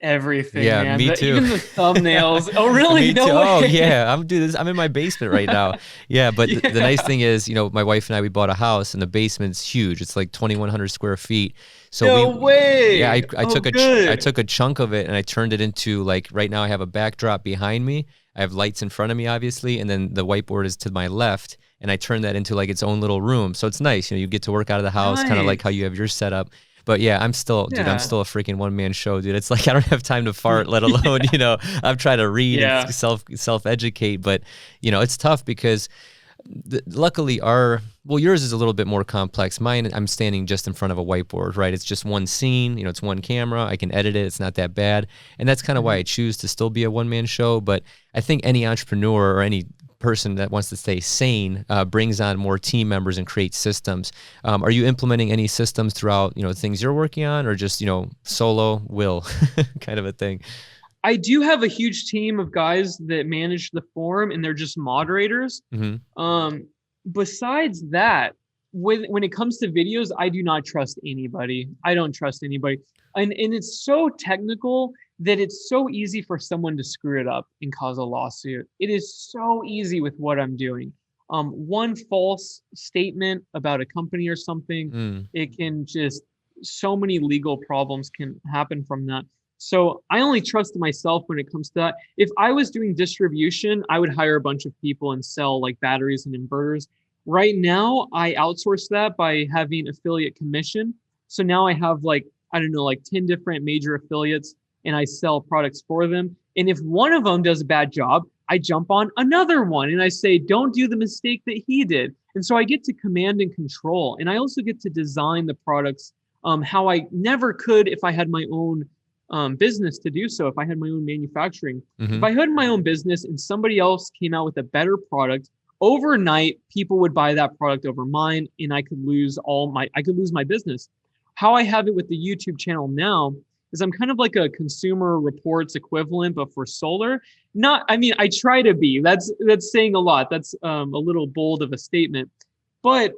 B: Everything.
A: Yeah,
B: man.
A: me too.
B: Even the thumbnails. Oh, really?
A: Me too.
B: No way.
A: Oh, yeah. I'm in my basement right now. Yeah, but the nice thing is, my wife and I, we bought a house, and the basement's huge. It's like 2,100 square feet. So
B: no way.
A: Yeah, I took a chunk of it and I turned it into, like, right now I have a backdrop behind me. I have lights in front of me, obviously, and then the whiteboard is to my left, and I turned that into like its own little room. So it's nice. You get to work out of the house, kind of like how you have your setup. But yeah, I'm still a freaking one-man show, dude. It's like I don't have time to fart, let alone, I'm trying to read and self-educate. But, it's tough because luckily yours is a little bit more complex. Mine, I'm standing just in front of a whiteboard, right? It's just one scene, it's one camera. I can edit it. It's not that bad. And that's kind of why I choose to still be a one-man show. But I think any entrepreneur or any person that wants to stay sane brings on more team members and creates systems. Are you implementing any systems throughout, things you're working on, or just, solo will kind of a thing?
B: I do have a huge team of guys that manage the forum, and they're just moderators. Mm-hmm. Besides that, when it comes to videos, I do not trust anybody. I don't trust anybody. And it's so technical that it's so easy for someone to screw it up and cause a lawsuit. It is so easy with what I'm doing. One false statement about a company or something, it can just, so many legal problems can happen from that. So I only trust myself when it comes to that. If I was doing distribution, I would hire a bunch of people and sell like batteries and inverters. Right now, I outsource that by having affiliate commission. So now I have like 10 different major affiliates, and I sell products for them. And if one of them does a bad job, I jump on another one and I say, don't do the mistake that he did. And so I get to command and control. And I also get to design the products how I never could if I had my own business to do so, if I had my own manufacturing. Mm-hmm. If I had my own business and somebody else came out with a better product, overnight, people would buy that product over mine, and I could lose my business. How I have it with the YouTube channel now is I'm kind of like a Consumer Reports equivalent, but for solar. Not, I mean, I try to be. That's saying a lot. That's a little bold of a statement, but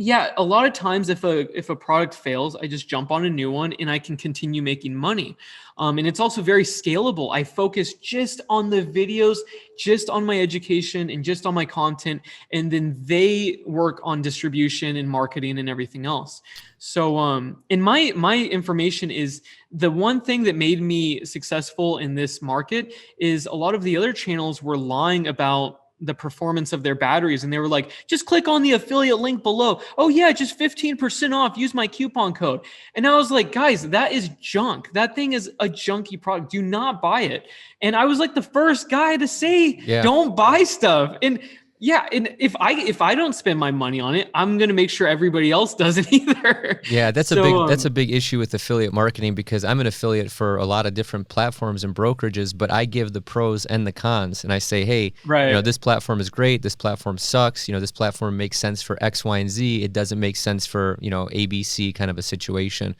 B: yeah, a lot of times if a product fails, I just jump on a new one and I can continue making money. And it's also very scalable. I focus just on the videos, just on my education and just on my content, and then they work on distribution and marketing and everything else. So and my information is the one thing that made me successful in this market is a lot of the other channels were lying about the performance of their batteries. And they were like, just click on the affiliate link below. Oh yeah, just 15% off. Use my coupon code. And I was like, guys, that is junk. That thing is a junky product. Do not buy it. And I was like the first guy to say, don't buy stuff. And yeah, and if I don't spend my money on it, I'm gonna make sure everybody else doesn't either.
A: Yeah, that's a big issue with affiliate marketing, because I'm an affiliate for a lot of different platforms and brokerages, but I give the pros and the cons, and I say, hey, this platform is great, this platform sucks, this platform makes sense for X, Y, and Z. It doesn't make sense for ABC kind of a situation,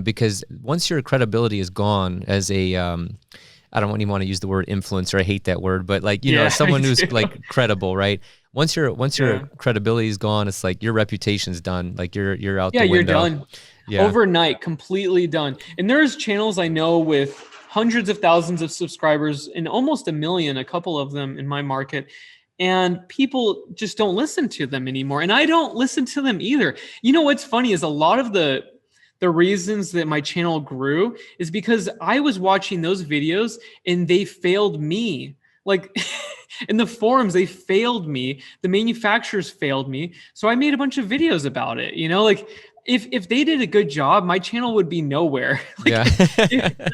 A: because once your credibility is gone as a I don't even want to use the word influencer. I hate that word, but like, someone who's like credible, right? Once your credibility is gone, it's like your reputation's done. Like you're out the window.
B: You're done. Yeah. Overnight, completely done. And there's channels I know with hundreds of thousands of subscribers and almost 1 million, a couple of them in my market. And people just don't listen to them anymore. And I don't listen to them either. What's funny is a lot of the reasons that my channel grew is because I was watching those videos and they failed me. Like in the forums, they failed me. The manufacturers failed me. So I made a bunch of videos about it. Like if they did a good job, my channel would be nowhere. There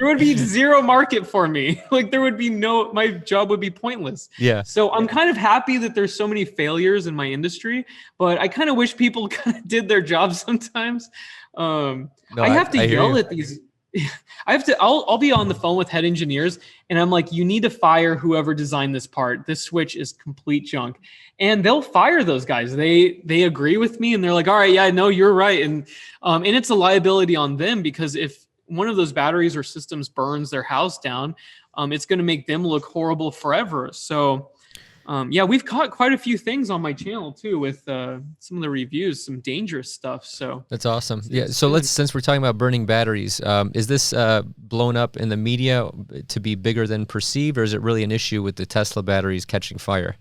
B: would be zero market for me. Like there would be my job would be pointless. Yeah. So I'm kind of happy that there's so many failures in my industry, but I kind of wish people kind of did their job sometimes. I have to yell at these. I'll be on the phone with head engineers and I'm like, you need to fire whoever designed this part. This switch is complete junk. And they'll fire those guys. They agree with me and they're like, all right, yeah, no, you're right. And it's a liability on them, because if one of those batteries or systems burns their house down, it's going to make them look horrible forever. So we've caught quite a few things on my channel too with some of the reviews, some dangerous stuff. So
A: that's awesome. Yeah. So since we're talking about burning batteries, is this blown up in the media to be bigger than perceived, or is it really an issue with the Tesla batteries catching fire?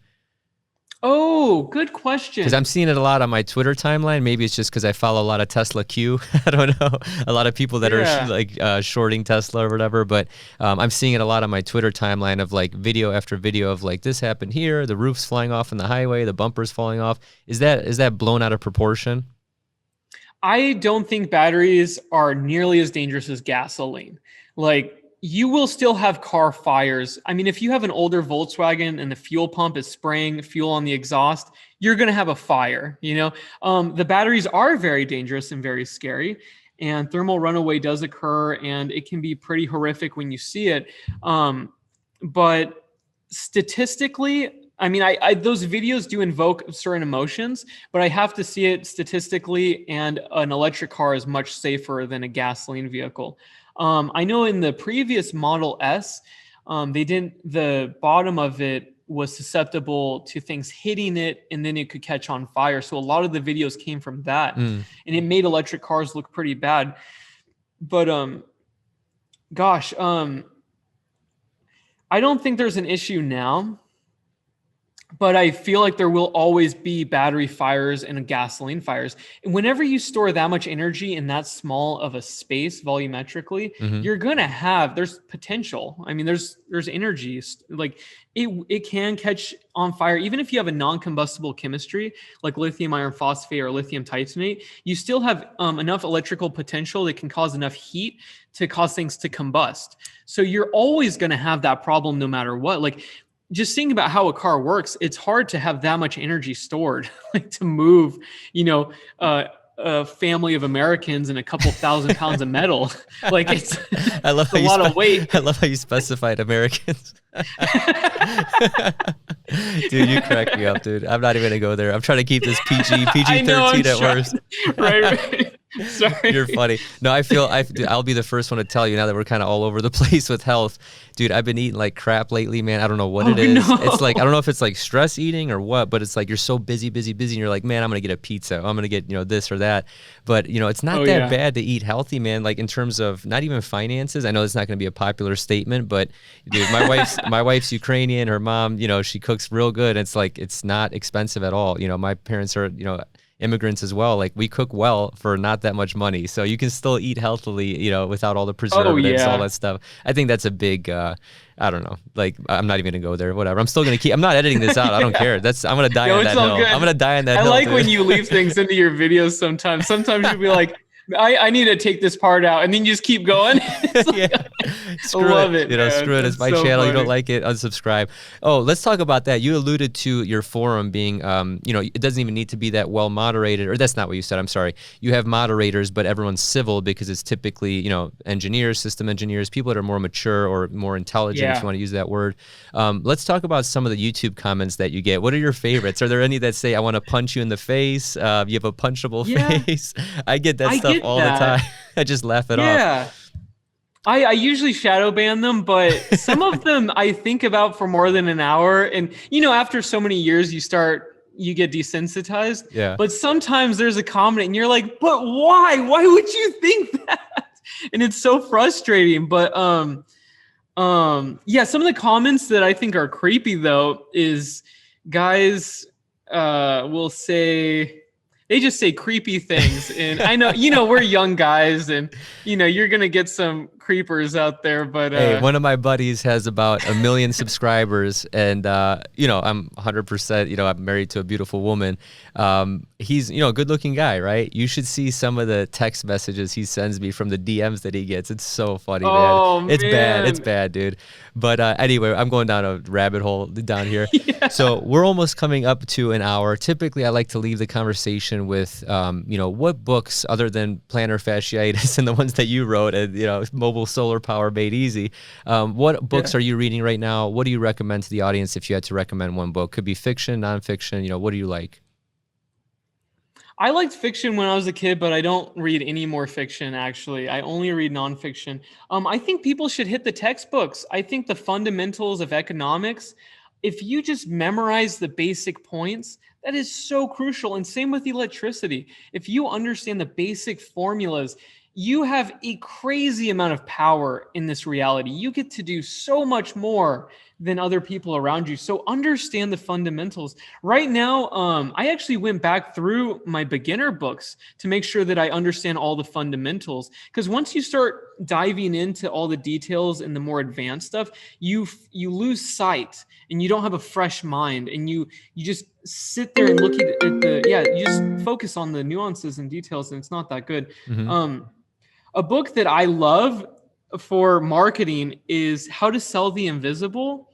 B: Oh, good question.
A: Because I'm seeing it a lot on my Twitter timeline. Maybe it's just because I follow a lot of Tesla Q. I don't know. A lot of people that are shorting Tesla or whatever. But I'm seeing it a lot on my Twitter timeline of like video after video of like, this happened here, the roof's flying off on the highway, the bumper's falling off. Is that blown out of proportion?
B: I don't think batteries are nearly as dangerous as gasoline. Like, you will still have car fires. I mean, if you have an older Volkswagen and the fuel pump is spraying fuel on the exhaust, you're going to have a fire. The batteries are very dangerous and very scary, and thermal runaway does occur, and it can be pretty horrific when you see it. But statistically, I mean, those videos do invoke certain emotions, but I have to see it statistically, and an electric car is much safer than a gasoline vehicle. I know in the previous Model S, the bottom of it was susceptible to things hitting it, and then it could catch on fire. So a lot of the videos came from that, and it made electric cars look pretty bad. But I don't think there's an issue now. But I feel like there will always be battery fires and gasoline fires. And whenever you store that much energy in that small of a space volumetrically, you're going to there's potential. I mean, there's energy. Like it can catch on fire. Even if you have a non-combustible chemistry like lithium iron phosphate or lithium titanate, you still have enough electrical potential that can cause enough heat to cause things to combust. So you're always going to have that problem no matter what. Like, just think about how a car works. It's hard to have that much energy stored, like to move, a family of Americans and a couple thousand pounds of metal. Like it's a lot of weight.
A: I love how you specified Americans. Dude, you crack me up, dude. I'm not even gonna go there. I'm trying to keep this PG-13 at worst.
B: Right. Sorry.
A: You're funny. No, I'll be the first one to tell you now that we're kind of all over the place with health. Dude, I've been eating like crap lately, man. I don't know what
B: Oh
A: it is. It's like, I
B: no.
A: don't know if it's like stress eating or what, but it's like you're so busy, busy, busy. And you're like, man, I'm going to get a pizza. I'm going to get, this or that. But, it's not
B: Oh
A: that
B: yeah.
A: bad to eat healthy, man. Like in terms of not even finances. I know it's not going to be a popular statement, but dude, my wife's Ukrainian. Her mom, she cooks real good. It's like, it's not expensive at all. My parents are, immigrants as well. Like we cook well for not that much money, so you can still eat healthily, without all the
B: Oh
A: preservatives, all
B: yeah.
A: that stuff. I think that's a big, I don't know. Like I'm not even gonna go there. Whatever. I'm still gonna keep. I'm not editing this out. I don't
B: Yeah.
A: care. I'm gonna die
B: No,
A: on
B: it's
A: that
B: all
A: hill. I'm
B: good.
A: gonna die on that
B: I
A: hill,
B: like
A: dude.
B: when you leave things into your videos sometimes. Sometimes you'll be like, I need to take this part out, and then you just keep going. It's
A: Yeah.
B: like, I
A: Screw
B: love
A: it.
B: it, man.
A: Screw it. It's
B: It's
A: my
B: so
A: channel. You don't
B: funny.
A: like it, unsubscribe. Oh, let's talk about that. You alluded to your forum being, it doesn't even need to be that well moderated, or that's not what you said. I'm sorry. You have moderators, but everyone's civil because it's typically, engineers, system engineers, people that are more mature or more intelligent, if you
B: Yeah.
A: want to use that word. Let's talk about some of the YouTube comments that you get. What are your favorites? Are there any that say, I want to punch you in the face? You have a punchable
B: Yeah.
A: face. I get that
B: I
A: stuff
B: get
A: all the time.
B: that.
A: I just laugh it off.
B: Yeah. I usually shadow ban them, but some of them I think about for more than an hour. And, after so many years, you get desensitized.
A: Yeah.
B: But sometimes there's a comment and you're like, but why? Why would you think that? And it's so frustrating. But, yeah, some of the comments that I think are creepy, though, is guys will say, they just say creepy things. And I know, we're young guys and, you're going to get some creepers out there, but
A: Hey, one of my buddies has about 1 million subscribers, and I'm 100%. I'm married to a beautiful woman. He's a good-looking guy, right? You should see some of the text messages he sends me from the DMs that he gets. It's so funny, man.
B: oh
A: It's bad. It's
B: man.
A: bad, dude. But anyway, I'm going down a rabbit hole down here.
B: Yeah.
A: So we're almost coming up to an hour. Typically, I like to leave the conversation with, what books other than Plantar Fasciitis and the ones that you wrote, and Mobile Solar Power Made Easy. What books are you reading right now? What do you recommend to the audience if you had to recommend one book? Could be fiction, nonfiction. What do you like?
B: I liked fiction when I was a kid, but I don't read any more fiction, actually. I only read nonfiction. I think people should hit the textbooks. I think the fundamentals of economics, if you just memorize the basic points, that is so crucial. And same with electricity. If you understand the basic formulas, you have a crazy amount of power in this reality. You get to do so much more than other people around you. So understand the fundamentals. Right now, I actually went back through my beginner books to make sure that I understand all the fundamentals. Because once you start diving into all the details and the more advanced stuff, you lose sight and you don't have a fresh mind, and you just sit there and look at you just focus on the nuances and details, and it's not that good.
A: Mm-hmm.
B: A book that I love for marketing is How to Sell the Invisible.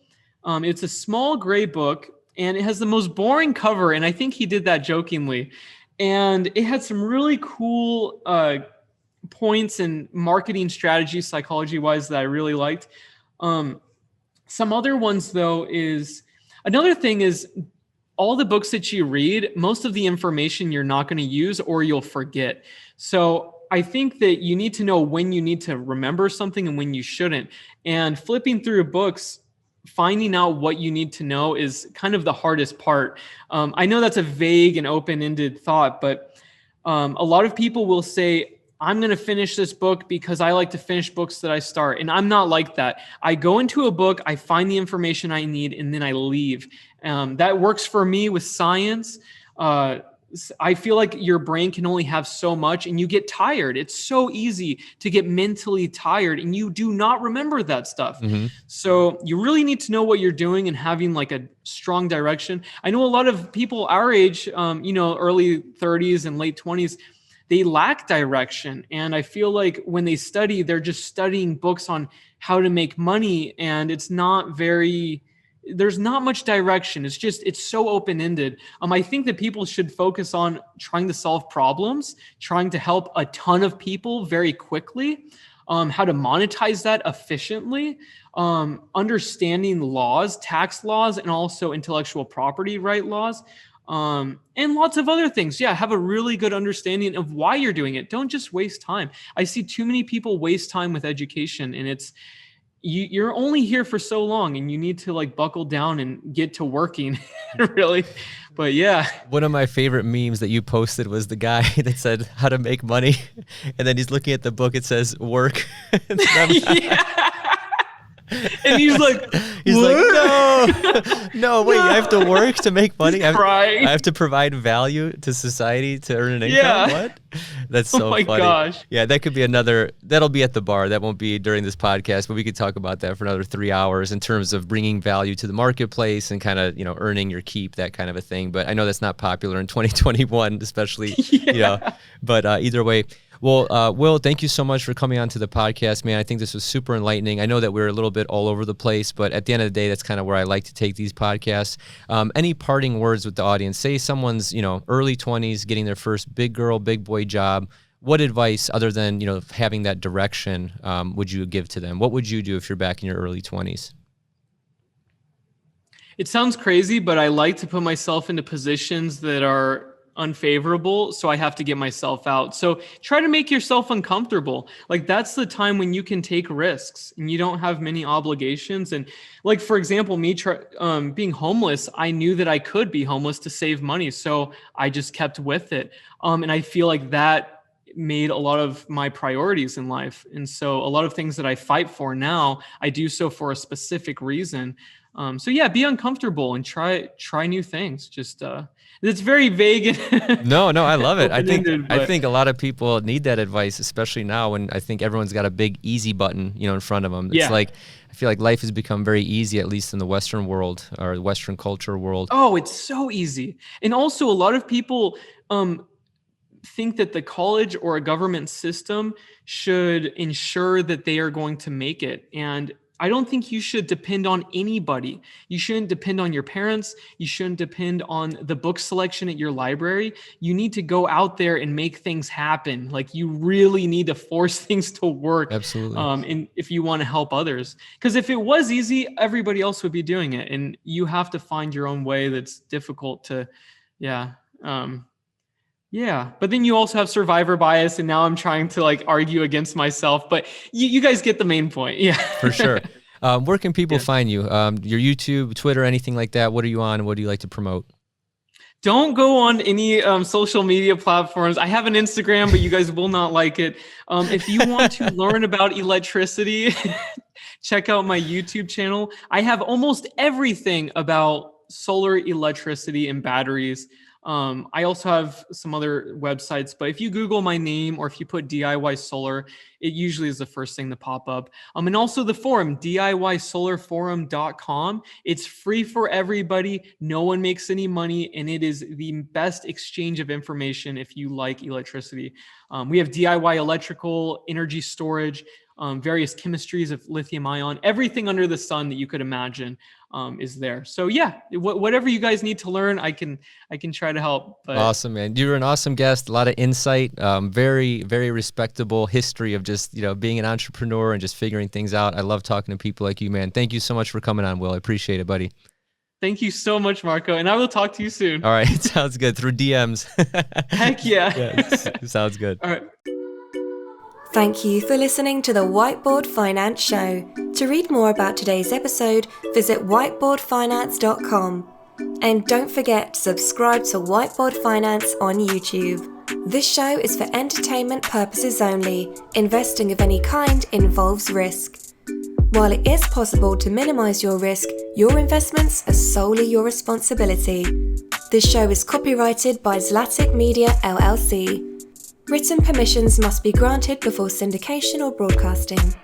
B: It's a small gray book, and it has the most boring cover, and I think he did that jokingly. And it had some really cool points and marketing strategy, psychology-wise, that I really liked. Some other ones, though, is another thing is all the books that you read, most of the information you're not going to use or you'll forget. So I think that you need to know when you need to remember something and when you shouldn't. And flipping through books, finding out what you need to know is kind of the hardest part. I know that's a vague and open-ended thought, but a lot of people will say, I'm going to finish this book because I like to finish books that I start. And I'm not like that. I go into a book, I find the information I need, and then I leave. That works for me with science. I feel like your brain can only have so much and you get tired. It's so easy to get mentally tired and you do not remember that stuff.
A: Mm-hmm.
B: So you really need to know what you're doing and having like a strong direction. I know a lot of people our age, early 30s and late 20s, they lack direction. And I feel like when they study, they're just studying books on how to make money, and there's not much direction. It's so open-ended. I think that people should focus on trying to solve problems, trying to help a ton of people very quickly, how to monetize that efficiently, understanding laws, tax laws, and also intellectual property right laws. and lots of other things. Yeah, have a really good understanding of why you're doing it. Don't just waste time. I see too many people waste time with education, and you're only here for so long, and you need to like buckle down and get to working really. But yeah.
A: One of my favorite memes that you posted was the guy that said how to make money. And then he's looking at the book. It says work.
B: Yeah. And he's like,
A: no, wait, I have to work to make money. I
B: Right.
A: have to provide value to society to earn an income.
B: Yeah.
A: What? That's so
B: Oh my
A: funny.
B: gosh.
A: Yeah, that could be that'll be at the bar. That won't be during this podcast, but we could talk about that for another 3 hours in terms of bringing value to the marketplace and kind of, earning your keep, that kind of a thing. But I know that's not popular in 2021, especially, but either way. Well, Will, thank you so much for coming on to the podcast, man. I think this was super enlightening. I know that we're a little bit all over the place, but at the end of the day, that's kind of where I like to take these podcasts. Any parting words with the audience? Say someone's, early 20s, getting their first big girl, big boy job. What advice, other than, having that direction, would you give to them? What would you do if you're back in your early 20s?
B: It sounds crazy, but I like to put myself into positions that are unfavorable, so I have to get myself out. So try to make yourself uncomfortable. Like that's the time when you can take risks and you don't have many obligations. And like, for example, me being homeless, I knew that I could be homeless to save money. So I just kept with it. And I feel like that made a lot of my priorities in life. And so a lot of things that I fight for now, I do so for a specific reason. So yeah, be uncomfortable and try new things. Just it's very vague.
A: No, I love it. I think a lot of people need that advice, especially now when I think everyone's got a big easy button, in front of them. It's like I feel like life has become very easy, at least in the Western world or the Western culture world.
B: Oh, it's so easy. And also a lot of people think that the college or a government system should ensure that they are going to make it. And I don't think you should depend on anybody. You shouldn't depend on your parents. You shouldn't depend on the book selection at your library. You need to go out there and make things happen. Like you really need to force things to work.
A: Absolutely.
B: And if you want to help others, because if it was easy, everybody else would be doing it. And you have to find your own way. That's difficult to, but then you also have survivor bias, and now I'm trying to like argue against myself. But you guys get the main point. Yeah,
A: for sure. Where can people find you? Your YouTube, Twitter, anything like that? What are you on? What do you like to promote?
B: Don't go on any social media platforms. I have an Instagram, but you guys will not like it. If you want to learn about electricity, check out my YouTube channel. I have almost everything about solar, electricity, and batteries. I also have some other websites, but if you Google my name or if you put DIY Solar, it usually is the first thing to pop up. And also the forum, DIYSolarForum.com. It's free for everybody. No one makes any money, and it is the best exchange of information if you like electricity. We have DIY electrical, energy storage, various chemistries of lithium ion, everything under the sun that you could imagine is there. So yeah, whatever you guys need to learn, I can try to help. But
A: awesome, man. You're an awesome guest. A lot of insight, very, very respectable history of just, being an entrepreneur and just figuring things out. I love talking to people like you, man. Thank you so much for coming on, Will. I appreciate it, buddy.
B: Thank you so much, Marco. And I will talk to you soon.
A: All right. Sounds good. Through DMs.
B: Heck yeah.
A: Sounds good.
B: All right.
C: Thank you for listening to the Whiteboard Finance Show. To read more about today's episode, visit whiteboardfinance.com. And don't forget to subscribe to Whiteboard Finance on YouTube. This show is for entertainment purposes only. Investing of any kind involves risk. While it is possible to minimize your risk, your investments are solely your responsibility. This show is copyrighted by Zlatic Media LLC. Written permissions must be granted before syndication or broadcasting.